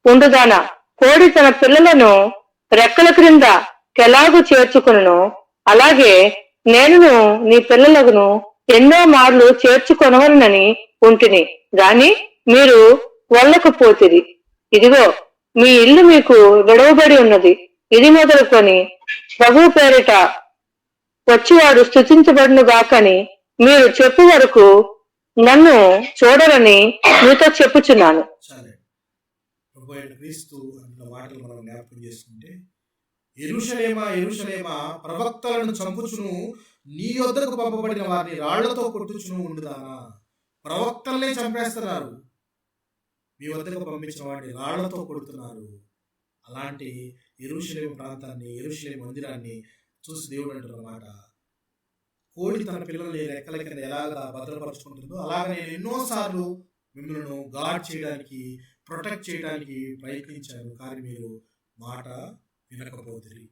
Speaker 3: ఉండుదానా, కోడి తన పిల్లలను రెక్కల క్రింద ఎలాగూ చేర్చుకును, అలాగే నేనును నీ పిల్లలను ఎన్నో మార్లు చేర్చుకొనవలనని ఉంటిని, గాని మీరు వెళ్ళకపోతిరి. ఇదిగో మీ ఇల్లు మీకు విడవబడి ఉన్నది. ఇది మొదలుకొని ప్రభు పేరిట వచ్చివాడు స్తుతించబడును గాకని మీరు చెప్పు వరకు నన్ను చూడరని మీతో చెప్పుచున్నాను.
Speaker 1: సరే, ప్రభు అయిన క్రీస్తు అన్న మాటలు మనం జ్ఞాపకం చేసుకుంటే, యెరూషలేమా యెరూషలేమా, ప్రవక్తలను చంపుచును నీ యొద్దకు పంపబడిన వారిని రాళ్లతో కొట్టుచును ఉండుదానా. ప్రవక్తలనే చంపేస్తున్నారు, మీ వద్దకు పంపించిన వాడిని రాళ్లతో కొడుతున్నారు. అలాంటి యెరూషలేము ప్రాంతాన్ని, యెరూషలేము మందిరాన్ని చూసి దేవుడు అంటున్నమాట, కోడి తన పిల్లల్ని రెక్కల కింద ఎలాగా భద్రపరుచుకుంటుందో అలాగ నేను ఎన్నోసార్లు మిమ్మల్ని గార్డ్ చేయడానికి, ప్రొటెక్ట్ చేయడానికి ప్రయత్నించాను, కానీ మీరు మాట వినకపోతుంది.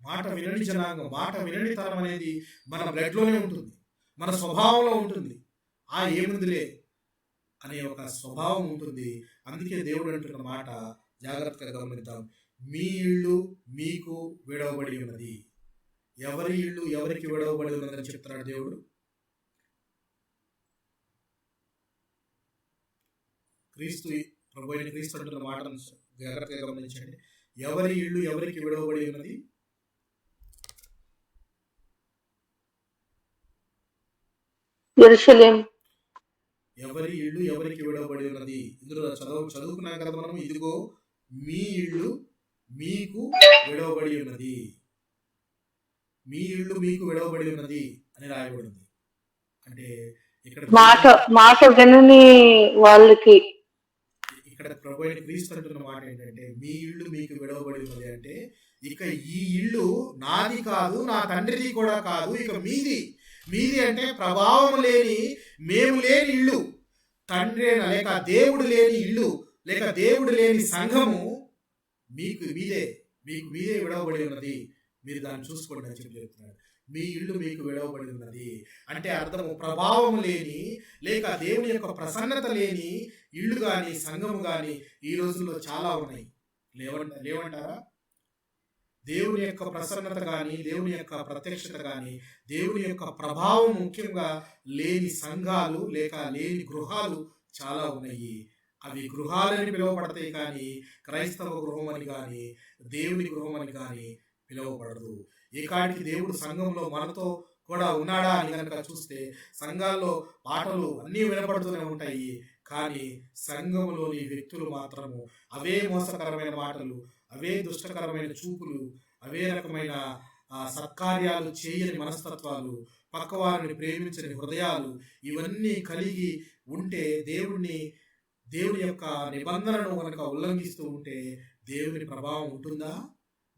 Speaker 1: మాట వినని జనాంగం, మాట వినని తరం అనేది మన బ్లడ్లోనే ఉంటుంది, మన స్వభావంలో ఉంటుంది. ఏముందిలే అనే ఒక స్వభావం ఉంటుంది. అందుకే దేవుడు అంటున్న మాట జాగ్రత్తగా గమనిద్దాం. మీ ఇల్లు మీకు విడవబడి ఉన్నది. ఎవరి ఇల్లు ఎవరికి విడవబడి ఉన్నదని చెప్తున్నాడు దేవుడు. క్రీస్తు, ప్రభు అయిన క్రీస్తు అంటున్న మాటను జాగ్రత్తగా గమనించండి. ఎవరి ఇల్లు ఎవరికి విడవబడి ఉన్నది?
Speaker 3: యెరూషలేము.
Speaker 1: ఎవరి ఇల్లు ఎవరికి విడవబడి ఉన్నది? ఇందులో చదువుకున్నాం కదా మనం, ఇదిగో మీ ఇల్లు మీకు విడవబడి ఉన్నది, మీ ఇల్లు మీకు విడవబడి ఉన్నది అని రాయబడింది. అంటే ఇక్కడ
Speaker 3: మాట వినని వాళ్ళకి,
Speaker 1: ఇక్కడ ప్రభు అయిన క్రీస్తు అంటున్న మాట ఏంటంటే, మీ ఇల్లు మీకు విడవబడి ఉన్నది అంటే, ఇక ఈ ఇల్లు నాది కాదు, నా తండ్రిది కూడా కాదు, ఇక మీది. మీది అంటే ప్రభావం లేని, మేము లేని ఇల్లు, తండ్రి లేక దేవుడు లేని ఇల్లు, లేక దేవుడు లేని సంఘము మీకు మీదే విడవబడి ఉన్నది. మీరు దాన్ని చూసుకోండి అని చెప్పి చెప్తున్నాడు. మీ ఇల్లు మీకు విడవబడి ఉన్నది అంటే అర్థము, ప్రభావం లేని లేక దేవుని యొక్క ప్రసన్నత లేని ఇల్లు కానీ సంఘము కానీ ఈ రోజుల్లో చాలా ఉన్నాయి. లేవంటారా? దేవుని యొక్క ప్రసన్నత కానీ, దేవుని యొక్క ప్రత్యక్షత కానీ, దేవుని యొక్క ప్రభావం ముఖ్యంగా లేని సంఘాలు లేక లేని గృహాలు చాలా ఉన్నాయి. అవి గృహాలని పిలువబడతాయి కానీ క్రైస్తవ గృహం అని కానీ దేవుని గృహం అని కానీ పిలువబడదు. ఏ కాడికి దేవుడు సంఘంలో మనతో కూడా ఉన్నాడా అని కనుక చూస్తే సంఘాల్లో పాటలు అన్నీ వినపడుతూనే ఉంటాయి, కానీ సంఘములోని వ్యక్తులు మాత్రము అవే మోసకరమైన మాటలు, అవే దుష్టకరమైన చూపులు, అవే రకమైన సత్కార్యాలు చేయని మనస్తత్వాలు, పక్కవారిని ప్రేమించని హృదయాలు, ఇవన్నీ కలిగి ఉంటే దేవుని యొక్క నిబంధనను కనుక ఉల్లంఘిస్తూ ఉంటే దేవుని ప్రభావం ఉంటుందా?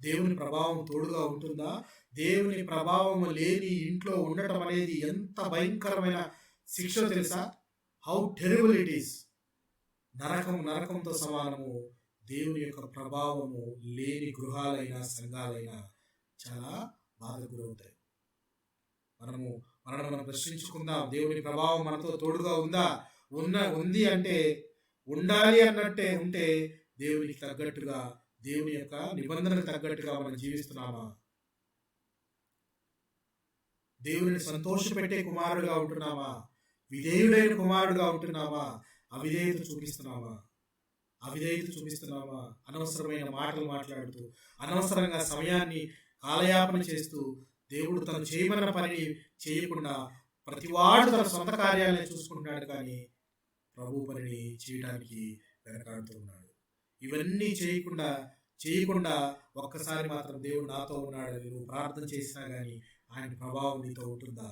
Speaker 1: దేవుని ప్రభావం తోడుగా ఉంటుందా? దేవుని ప్రభావం లేని ఇంట్లో ఉండటం అనేది ఎంత భయంకరమైన శిక్ష తెలుసా? How terrible it is. నరకంతో సమానము. దేవుని యొక్క ప్రభావము లేని గృహాలైనా సంఘాలైనా చాలా బాధకు గురవుతాయి. మనం ప్రశ్నించుకుందాం, దేవుని ప్రభావం మనతో తోడుగా ఉందా? ఉంది అంటే, ఉండాలి అన్నట్టే ఉంటే దేవునికి తగ్గట్టుగా, దేవుని యొక్క నిబంధనకు తగ్గట్టుగా మనం జీవిస్తున్నామా? దేవుని సంతోషపెట్టే కుమారుడుగా ఉంటున్నామా? విధేయుడైన కుమారుడుగా ఉంటున్నామా? అవిధేయత చూపిస్తున్నామా? అనవసరమైన మాటలు మాట్లాడుతూ, అనవసరంగా సమయాన్ని కాలయాపన చేస్తూ, దేవుడు తను చేయమన్న పని చేయకుండా ప్రతివాడు తన సొంత కార్యాలనే చూసుకుంటున్నాడు, కానీ ప్రభు పనిని చేయడానికి వెనకాడుతూ ఉన్నాడు. ఇవన్నీ చేయకుండా ఒక్కసారి మాత్రం దేవుడు నాతో ఉన్నాడని నువ్వు ప్రార్థన చేసినా కానీ ఆయన ప్రభావం నీతో ఉంటుందా?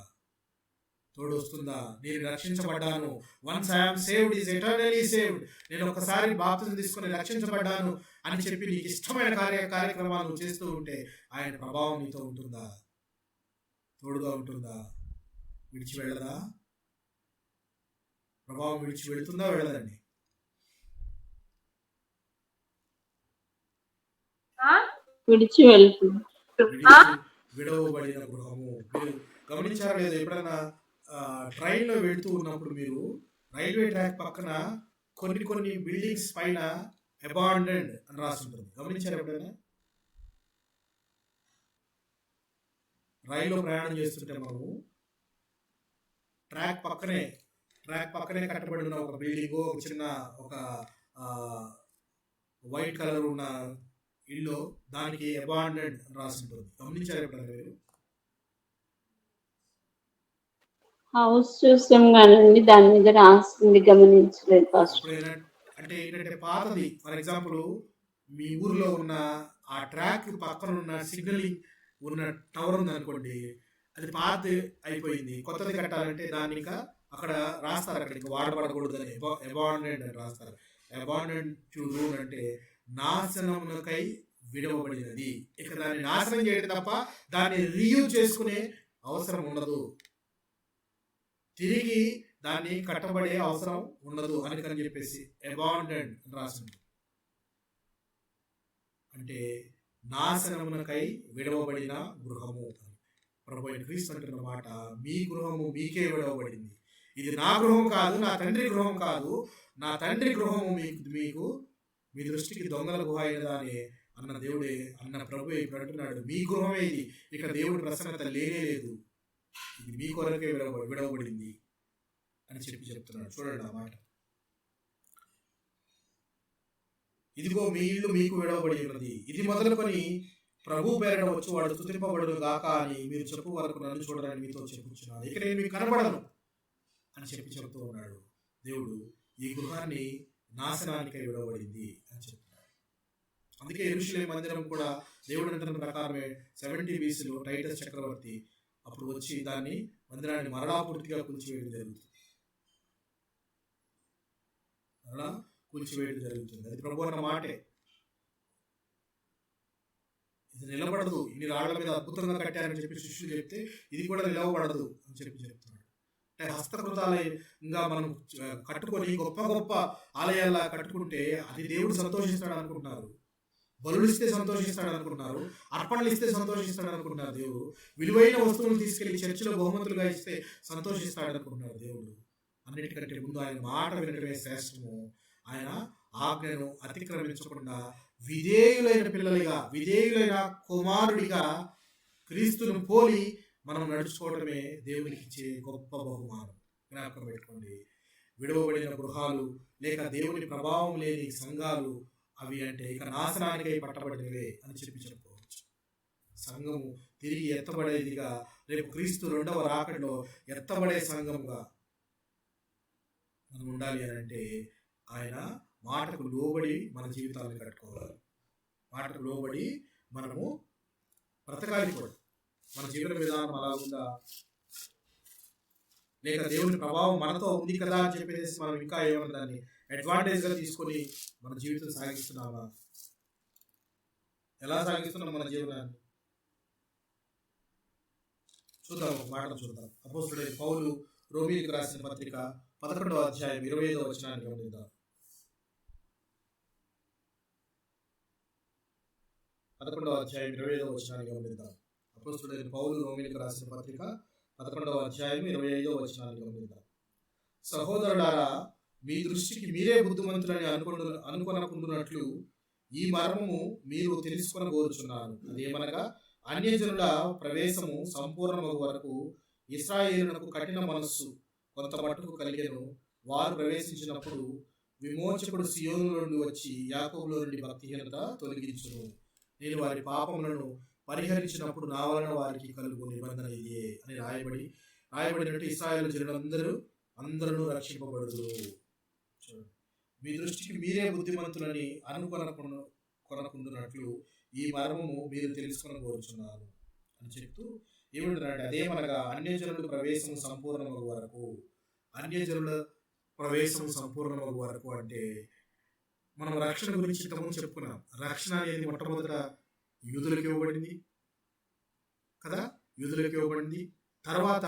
Speaker 1: తోడు వస్తుందా? నేను రక్షించబడ్డాను, once I'm saved is eternally saved, నేను ఒకసారి బాప్తిజం తీసుకుని రక్షించబడ్డాను అని చెప్పి నీకు ఇష్టమైన కార్యక్రమాలు చేస్తూ ఉంటే ఆయన ప్రభావం నీతో ఉంటుందా? తోడుగా ఉంటుందా? విడిచి వెళ్ళదా? ప్రభావం విడిచి వెళుతుందా? వెళ్ళదండి.
Speaker 2: విడిచి వెళ్తుంది.
Speaker 1: విడవబడిన గృహము. మీరు గమనించారా లేదా? ఎప్పుడైనా ట్రైన్లో వెళ్తూ ఉన్నప్పుడు మీరు రైల్వే ట్రాక్ పక్కన కొన్ని బిల్డింగ్స్ పైన అబాండెడ్ అని రాసి ఉంటుంది. గమనించారా ఎప్పుడైనా? రైల్లో ప్రయాణం చేస్తుంటే మనము ట్రాక్ పక్కనే కట్టబడి ఉన్న ఒక బిల్డింగ్, ఒక చిన్న ఒక వైట్ కలర్ ఉన్న ఇల్లు దానికి అబాండెడ్ రాసి ఉంటుంది. గమనించారు ఎప్పుడైనా మీరు?
Speaker 2: హౌస్ చూసాం కానండి, దాని మీద రాసింది గమనించలేదు పాస్టర్.
Speaker 1: ఎప్పుడైనా అంటే ఏంటంటే పాతది, ఫర్ ఎగ్జాంపుల్ మీ ఊర్లో ఉన్న ఆ ట్రాక్ పక్కన ఉన్న సిగ్నలింగ్ ఉన్న టవర్ ఉంది అనుకోండి, అది పాత అయిపోయింది, కొత్తది కట్టాలంటే దాన్ని ఇంకా అక్కడ రాస్తారు, అక్కడ ఇంకా వాడబడకూడదు అని అబాండెడ్ అని రాస్తారు. అబాండెడ్ టు రూల్ అంటే నాశనమునకై విడవబడినది. ఇక దాన్ని నాశనం చేయడం తప్ప దాన్ని రీయూజ్ చేసుకునే అవసరం ఉండదు, తిరిగి దాన్ని కట్టబడే అవసరం ఉండదు అని చెప్పేసి అబాండెడ్ రాసింది. అంటే నాశనమునకై విడవబడిన గృహము. ప్రభు అయిన క్రీస్తు అంటున్న మాట, మీ గృహము మీకే విడవబడింది. ఇది నా గృహం కాదు, నా తండ్రి గృహం కాదు, నా తండ్రి గృహము మీకు మీ దృష్టికి దొంగల గుహ అయినదా అని అన్న దేవుడే, అన్న ప్రభు ఇప్పుడు అంటున్నాడు, మీ గృహమే ఇది, ఇక దేవుడి ప్రసన్నత లేనే లేదు, ఇది మీ కొరకే విడవబడింది అని చెప్తున్నాడు. చూడండి ఆ మాట. ఇదిగో మీ ఇల్లు మీకు విడవబడి ఉన్నది, ఇది మొదలుకొని ప్రభు పేరట వచ్చు వాడు స్తుతింపబడును గాక అని మీరు చెప్పు వరకు నన్ను చూడరని మీతో చెప్పుచున్నాను, ఇక నేను మీకు కనబడను అని చెప్తూ ఉన్నాడు దేవుడు. ఈ గృహాన్ని నాశనానికై విడవబడింది అని చెప్తున్నాడు. అందుకే యెరూషలేము మందిరం కూడా దేవుడు అంటున్న ప్రకారమే 70 BC టైటస్ చక్రవర్తి అప్పుడు వచ్చి దాన్ని మందిరాన్ని మరలా పూర్తిగా కూల్చివేయడం జరుగుతుంది. అది ప్రభు అన్న మాటే. ఇది నిలబడదు, ఇన్ని రాళ్ల మీద అద్భుతంగా కట్టారని చెప్పి శిష్యులు చెప్తే ఇది కూడా నిలవబడదు అని చెప్తున్నాడు. అంటే హస్తకృతాలయంగా మనం కట్టుకొని గొప్ప గొప్ప ఆలయాల్లా కట్టుకుంటే అది దేవుడు సంతోషిస్తాడు అనుకుంటున్నారు, బలులు ఇస్తే సంతోషిస్తాడు అనుకుంటున్నారు, అర్పణలు ఇస్తే సంతోషిస్తాడు అనుకుంటున్నారు దేవుడు, విలువైన వస్తువులు తీసుకెళ్లి చర్చిలో బహుమతులుగా ఇస్తే సంతోషిస్తాడు అనుకుంటున్నారు దేవుడు. అన్నిటికంటే ముందు ఆయన మాట వినటమే శ్రేష్టము. ఆయన ఆజ్ఞను అతిక్రమించకుండా విధేయులైన పిల్లలుగా, విధేయులైన కుమారుడిగా క్రీస్తును పోలి మనం నడుచుకోవడమే దేవునికి ఇచ్చే గొప్ప బహుమానం. జ్ఞాపకం పెట్టుకోండి. విడవబడిన గృహాలు లేక దేవుని ప్రభావం లేని సంఘాలు అవి అంటే ఇక నాశనానికై పట్టబడినవే అని చెప్పుకోవచ్చు. సంఘము తిరిగి ఎత్తబడేదిగా, రేపు క్రీస్తు రెండవ రాకడలో ఎత్తబడే సంఘముగా మనం ఉండాలి అని అంటే ఆయన మాటకు లోబడి మన జీవితాలను కట్టుకోవాలి. మాటకు లోబడి మనము బ్రతకాలి కూడా. మన జీవన విధానం అలా ఉందా, లేక దేవుని ప్రభావం మనతో ఉంది కదా అని చెప్పేసి మనం ఇంకా ఏమన్నా దాన్ని అడ్వాంటేజ్గా తీసుకొని మన జీవితం సాగిస్తున్నామా? ఎలా సాగిస్తున్నాం మన జీవనాన్ని చూద్దాం. ఒక మాట చూద్దాం. అపోస్తలుడైన పౌలు రోమీయులకు రాసిన పత్రిక 11వ అధ్యాయం 25వ వచనాన్ని గమనిద్దాం. 11వ అధ్యాయం 25వ వచనాన్ని గమనిద్దాం. అపోస్తలుడైన పౌలు రోమీయులకు రాసిన పత్రిక 11వ అధ్యాయం 25వ వచనాన్ని గమనిద్దాం. సహోదరులారా, మీ దృష్టికి మీరే బుద్ధిమంతులని అనుకొనకుండునట్లు ఈ మర్మము మీరు తెలుసుకొనగోరుచున్నాను. అదేమనగా అన్యజనుల ప్రవేశము సంపూర్ణమగు వరకు ఇశ్రాయేలునకు కఠిన మనస్సు కొంత మట్టుకు కలిగెను. వారు ప్రవేశించినప్పుడు విమోచకుడు సియోను నుండి వచ్చి యాకోబులో నుండి భక్తిహీనత తొలగించును. నేను వారి పాపములను పరిహరించినప్పుడు నా వలన వారికి కలుగు నిబంధన ఇదే అని రాయబడినట్టు ఇశ్రాయేలు జనులందరూ రక్షింపబడుదురు. మీ దృష్టికి మీరే బుద్ధిమంతులని కొనకుండునట్లు ఈ మర్మము మీరు తెలుసుకొనగోరుచున్నారు అని చెప్తూ ఏమంటున్నాడు? అదేమనగా అన్యజనుల ప్రవేశం సంపూర్ణమగు వరకు. అన్యజనుల ప్రవేశం సంపూర్ణమగు వరకు అంటే మనం రక్షణ గురించి ఇంతకుముందు చెప్పుకున్నాం. రక్షణ అనేది మొట్టమొదట యూదులకు ఇవ్వబడింది కదా, యూదులకు ఇవ్వబడింది. తర్వాత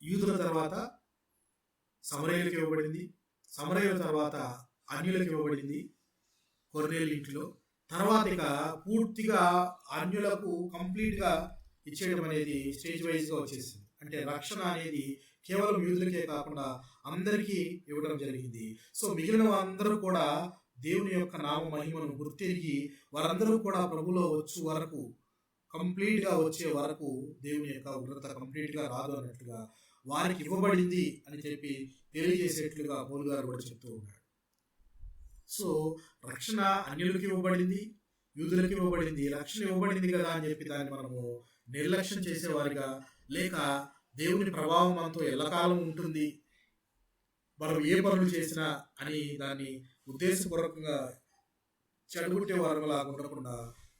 Speaker 1: యూదుల తర్వాత సమరయులకు ఇవ్వబడింది. సమరయుల తర్వాత అన్యులకు ఇవ్వబడింది కొర్నేలు ఇంటిలో. తర్వాత ఇక పూర్తిగా అన్యులకు కంప్లీట్గా ఇచ్చేయడం అనేది స్టేజ్ వైజ్గా వచ్చేసింది. అంటే రక్షణ అనేది కేవలం యూదులకే కాకుండా అందరికీ ఇవ్వడం జరిగింది. సో మిగిలిన అందరూ కూడా దేవుని యొక్క నామ మహిమను గుర్తిరిగి వారందరూ కూడా ప్రభులో వచ్చే వరకు, కంప్లీట్గా వచ్చే వరకు దేవుని యొక్క ఉగ్రత కంప్లీట్గా రాదు అన్నట్లుగా వారికి ఇవ్వబడింది అని చెప్పి తెలియజేసేట్లుగా పౌలు గారు కూడా చెప్తూ ఉన్నాడు. సో రక్షణ అన్యులకి ఇవ్వబడింది, యూదులకి ఇవ్వబడింది. రక్షణ ఇవ్వబడింది కదా అని చెప్పి దాన్ని మనము నిర్లక్ష్యం చేసేవారిగా, లేక దేవుని ప్రభావం మనతో ఎల్లకాలం ఉంటుంది, మనం ఏ పనులు చేసినా అని దాన్ని ఉద్దేశపూర్వకంగా చెడగొట్టే వారిలా ఉండకుండా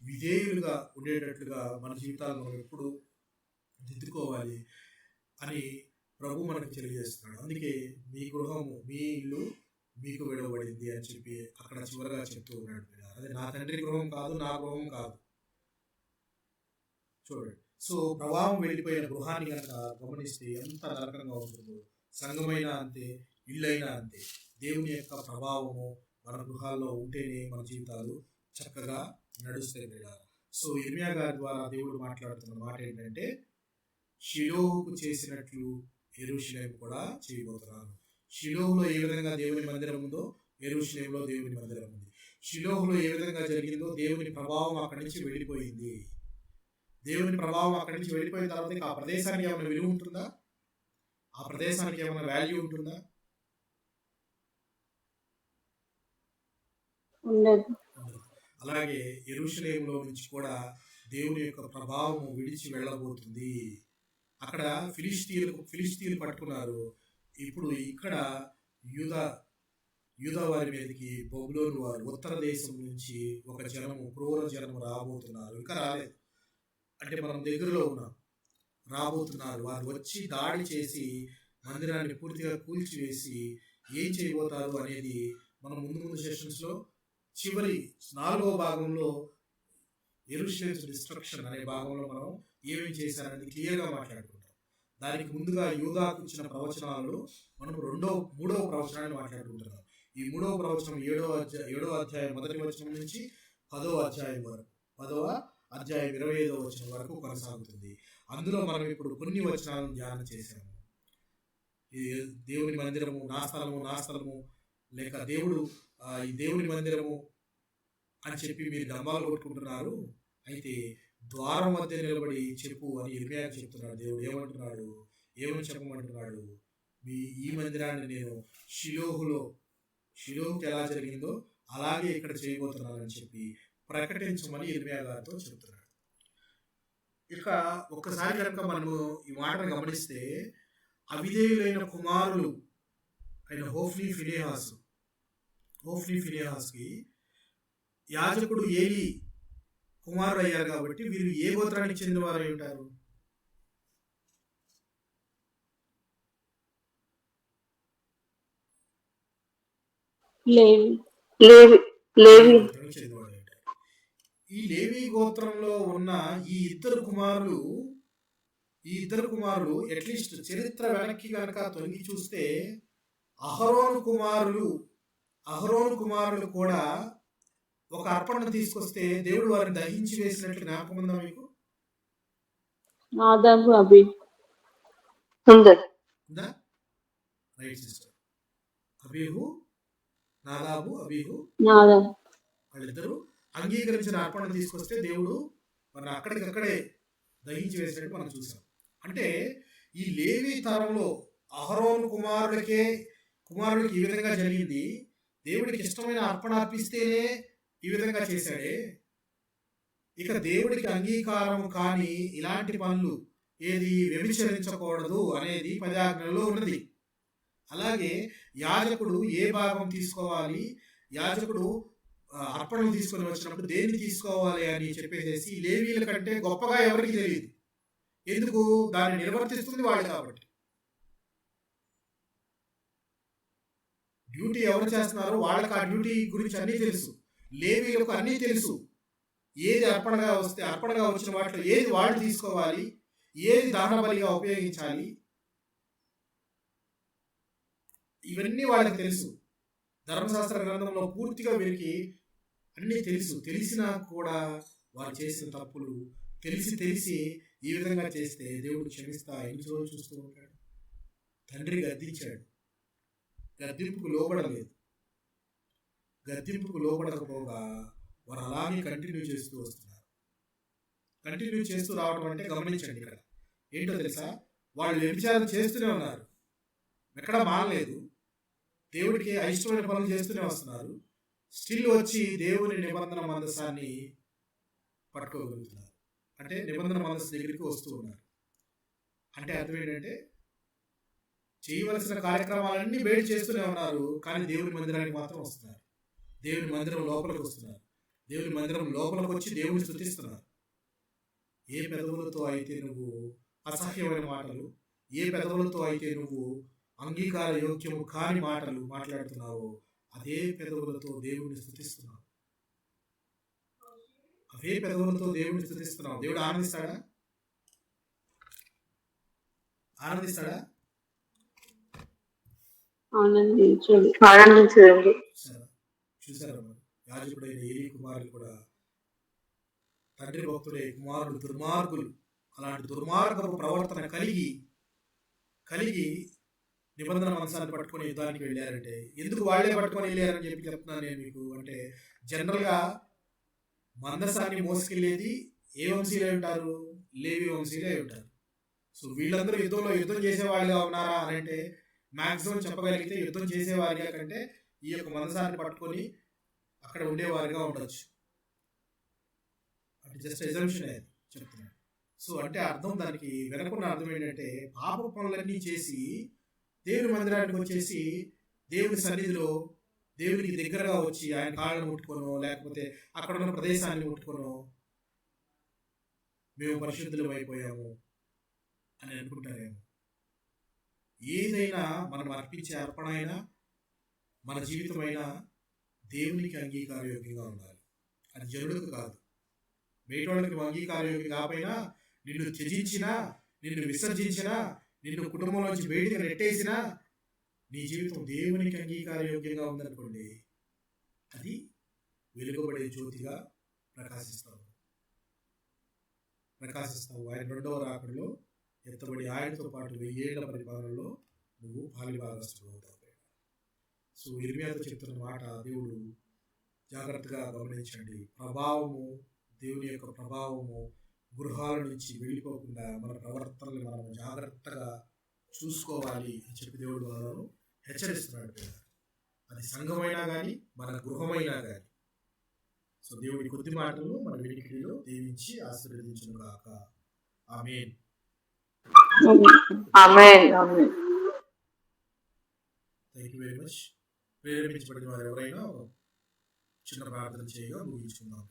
Speaker 1: విధేయులుగా ఉండేటట్లుగా మన జీవితాలు మనం ఎప్పుడు దిద్దుకోవాలి అని ప్రభు మనకు తెలియజేస్తున్నాడు. అందుకే మీ గృహము, మీ ఇల్లు మీకు విడవబడింది అని చెప్పి అక్కడ చివరిగా చెప్తూ ఉన్నాడు. అదే నా తండ్రి గృహం కాదు, నా గృహం కాదు. చూడండి, సో ప్రభావం వెళ్ళిపోయిన గృహాన్ని కనుక గమనిస్తే ఎంత నరకంగా ఉంటుందో, సంఘమైనా అంతే, ఇల్లైనా అంతే. దేవుని యొక్క ప్రభావము మన గృహాల్లో ఉంటేనే మన జీవితాలు చక్కగా నడుస్తాయి కదా. సో ఇర్మియా గారి ద్వారా దేవుడు మాట్లాడుతున్న మాట ఏంటంటే, షిలోహుకు చేసినట్లు యెరూషలేము కూడా చేయబోతున్నాను. షిలోహులో ఏ విధంగా దేవుని మందిరం ఉందో యెరూషలేములో దేవుని మందిరం ఉంది. షిలోహులో ఏ విధంగా జరిగిందో దేవుని ప్రభావం అక్కడి నుంచి వెళ్ళిపోయింది. దేవుని ప్రభావం అక్కడి నుంచి వెళ్ళిపోయిన తర్వాత ఆ ప్రదేశానికి ఏమైనా విలువ ఉంటుందా? ఆ ప్రదేశానికి ఏమైనా వాల్యూ ఉంటుందా? అలాగే యెరూషలేములో నుంచి కూడా దేవుని యొక్క ప్రభావం విడిచి వెళ్ళబోతుంది. అక్కడ ఫిలిస్తీన్లు పట్టుకున్నారు. ఇప్పుడు ఇక్కడ యూదా వారి మీదకి బబులోను వారు ఉత్తర దేశం నుంచి ఒక జనము, క్రూర జనము రాబోతున్నారు. ఇంకా రాలేదు, అంటే మనం దగ్గరలో ఉన్నాం. రాబోతున్నారు. వారు వచ్చి దాడి చేసి మందిరాన్ని పూర్తిగా కూల్చివేసి ఏం చేయబోతారు అనేది మనం ముందు సెషన్స్లో చివరి 4వ భాగంలో యెరూషలేం డిస్ట్రక్షన్ అనే భాగంలో మనం ఏమేమి చేశారనేది క్లియర్గా మాట్లాడుకుంటాం. దానికి ముందుగా యూదాకు ఇచ్చిన ప్రవచనాలు మనం 3వ ప్రవచనాన్ని మాట్లాడుకుంటున్నాం. ఈ 3వ ప్రవచనం 7వ అధ్యాయం 1వ వచనం నుంచి 10వ అధ్యాయం వరకు, 10వ అధ్యాయం 25వ వచనం వరకు కొనసాగుతుంది. అందులో మనం ఇప్పుడు కొన్ని వచనాలను ధ్యానం చేశాము. ఈ దేవుని మందిరము నా స్థలము, లేక దేవుడు ఈ దేవుని మందిరము అని చెప్పి మీరు దంబాలు కొట్టుకుంటున్నారు, అయితే ద్వారం మధ్య నిలబడి చెప్పు అని ఇర్మియాకు చెప్తున్నాడు. దేవుడు ఏమని చెప్పమంటున్నాడు? ఈ మందిరాన్ని నేను షిలోహుకి ఎలా జరిగిందో అలాగే ఇక్కడ చేయబోతున్నానని చెప్పి ప్రకటించమని ఇర్మియా గారితో చెప్తున్నాడు. ఇక ఒక్కసారి కనుక మనము ఈ మాటను గమనిస్తే, అవిధేయులైన కుమారులు అయిన హోఫ్నీ ఫినెహాస్కి యాజకుడు ఏలీ కుమారుడు అయ్యారు కాబట్టి వీరు ఏ గోత్రానికి చెందిన వారు ఉంటారు? ఈ లేవి గోత్రంలో ఉన్న ఈ ఇద్దరు కుమారులు అట్లీస్ట్ చరిత్ర వెనక్కి కనుక తొంగి చూస్తే అహరోను కుమారులు కూడా ఒక అర్పణను తీసుకొస్తే దేవుడు వారిని దహించి వేసినట్లు జ్ఞాపకం ఉందా మీకు? Right sister. నాదాబు అబీహు వాళ్ళిద్దరూ అంగీకరించిన అర్పణను తీసుకొస్తే దేవుడు వారిని అక్కడికక్కడే దహించి వేసినట్టు మనం చూసాం. అంటే ఈ లేవి తరంలో అహరోను కుమారుడికి ఈ విధంగా జరిగింది. దేవుడికి ఇష్టమైన అర్పణ అర్పిస్తేనే ఈ విధంగా చేశాడే. ఇక దేవుడికి అంగీకారం కాని ఇలాంటి పనులు ఏది వ్యభిచరించకూడదు అనేది 10 ఆజ్ఞలలో ఉన్నది. అలాగే యాజకుడు ఏ భాగం తీసుకోవాలి, యాజకుడు అర్పణలు తీసుకొని వచ్చినప్పుడు దేన్ని తీసుకోవాలి అని చెప్పేసి లేవీల కంటే గొప్పగా ఎవరికి తెలియదు. ఎందుకు? దాన్ని నిర్వర్తిస్తుంది వాళ్ళు కాబట్టి. డ్యూటీ ఎవరు చేస్తున్నారో వాళ్ళకి ఆ డ్యూటీ గురించి అన్నీ తెలుసు. లేవీలకు అన్నీ తెలుసు. ఏది అర్పణగా వచ్చిన వాటిలో ఏది వాళ్ళు తీసుకోవాలి, ఏది దహన బలిగా ఉపయోగించాలి, ఇవన్నీ వాళ్ళకి తెలుసు. ధర్మశాస్త్ర గ్రంథంలో పూర్తిగా వీరికి అన్నీ తెలుసు. తెలిసినా కూడా వారు చేసిన తప్పులు తెలిసి ఈ విధంగా చేస్తే దేవుడు క్షమిస్తా ఎన్ని రోజులు చూస్తూ ఉంటాడు. తండ్రి గద్దించాడు, గద్దింపుకు లోబడలేదు. గద్దింపుకు లోబడకపోగా వారు అలాగే కంటిన్యూ చేస్తూ వస్తున్నారు. కంటిన్యూ చేస్తూ రావడం అంటే గమనించండి, ఇక్కడ ఏంటో తెలుసా, వాళ్ళు వ్యభిచారం చేస్తూనే ఉన్నారు, ఎక్కడా మానలేదు. దేవుడికి అయిష్టమైన పనులు చేస్తూనే వస్తున్నారు. స్టిల్ వచ్చి దేవుని నిబంధన మందసాన్ని పట్టుకోగలుగుతున్నారు. అంటే నిబంధన మందస దగ్గరికి వస్తూ ఉన్నారు. అంటే అర్థం ఏంటంటే చేయవలసిన కార్యక్రమాలన్నీ బయట చేస్తూనే ఉన్నారు, కానీ దేవుని మందిరానికి మాత్రం వస్తున్నారు. దేవుని మందిరం లోపలికి వస్తున్నారు. దేవుని మందిరం లోపలికి వచ్చి దేవుని స్తుతిస్తున్నారు. ఏ పెదవులతో అయితే నువ్వు అసహ్యమైన మాటలు, ఏ పెదవులతో అయితే నువ్వు అంగీకార యోగ్యము కాని మాటలు మాట్లాడుతున్నావో అదే పెదవులతో దేవుడిని స్తుతిస్తున్నావు. అవే పెదవులతో దేవుడిని స్తుతిస్తున్నావు. దేవుడు ఆనందిస్తాడా? ఆనందిస్తాడా?
Speaker 3: ఆనందించదండి.
Speaker 1: చూసారా యాజకుడైన ఏలీ కుమారులు కూడా తండ్రి భక్తుడే, కుమారుడు దుర్మార్గులు. అలాంటి దుర్మార్గపు ప్రవర్తన కలిగి నిబంధన మందసాన్ని పట్టుకొని యుద్ధానికి వెళ్ళారంటే ఎందుకు వాళ్ళే పట్టుకొని వెళ్ళారని చెప్పి చెప్తున్నాను నేను మీకు. అంటే జనరల్గా మందసాన్ని మోసుకెళ్ళేది ఏ వంశీలే ఉంటారు? లేవి వంశీలే ఉంటారు. సో వీళ్ళందరూ యుద్ధం చేసేవాళ్ళుగా ఉన్నారా అని అంటే మ్యాక్సిమం చెప్పగలిగితే యుద్ధం చేసేవారిగా కంటే ఈ యొక్క మందసాన్ని పట్టుకొని అక్కడ ఉండేవారిగా ఉండొచ్చు. అంటే జస్ట్ ఎజంప్షన్ అది చెప్తున్నాను. సో అంటే అర్థం, దానికి వెనకున్న అర్థం ఏంటంటే పాప పనులన్నీ చేసి దేవుని మందిరానికి వచ్చేసి దేవుని సన్నిధిలో దేవునికి దగ్గరగా వచ్చి ఆయన కాళ్ళను ముట్టుకోనో లేకపోతే అక్కడ ఉన్న ప్రదేశాన్ని ముట్టుకోనో మేము పరిశుద్ధులం అయిపోయాము అని అనుకుంటారేమో. ఏదైనా మనం అర్పించే అర్పణ అయినా మన జీవితమైనా దేవునికి అంగీకారయోగ్యంగా ఉండాలి. అది జనులకు కాదు. బయటోళ్ళకి అంగీకారయోగ్యం కాకపోయినా, నిన్ను త్యజించినా, నిన్ను విసర్జించినా, నిన్ను కుటుంబంలోంచి బయటికి నెట్టేసినా నీ జీవితం దేవునికి అంగీకారయోగ్యంగా ఉందనుకోండి, అది వెలుగుబడే జ్యోతిగా ప్రకాశిస్తావు. ఆయన రెండవ రాకడలో ఎత్తబడి ఆయనతో పాటు 1000 ఏళ్ల పరిపాలనలో నువ్వు పాలిభాగస్తుడు అవుతావు. సో ఇర్మియాతో చెప్తున్న మాట దేవుడు జాగ్రత్తగా గమనించండి. దేవుని యొక్క ప్రభావము గృహాల నుంచి వెళ్ళిపోకుండా మన ప్రవర్తనలు మనం జాగ్రత్తగా చూసుకోవాలి అని చెప్పి దేవుడు మనను హెచ్చరిస్తున్నాడు. అది సంఘమైనా కానీ మన గృహమైనా కానీ. సో దేవుడి కొద్ది మాటలు మన వినికిడిలో దీవించి ఆశీర్వదించును గాక. ఆమేన్. Thank you very much. ప్రేరేపించబడిన వారు ఎవరైనా చిన్న ప్రార్థన చేయగా ముగించుకుందాం.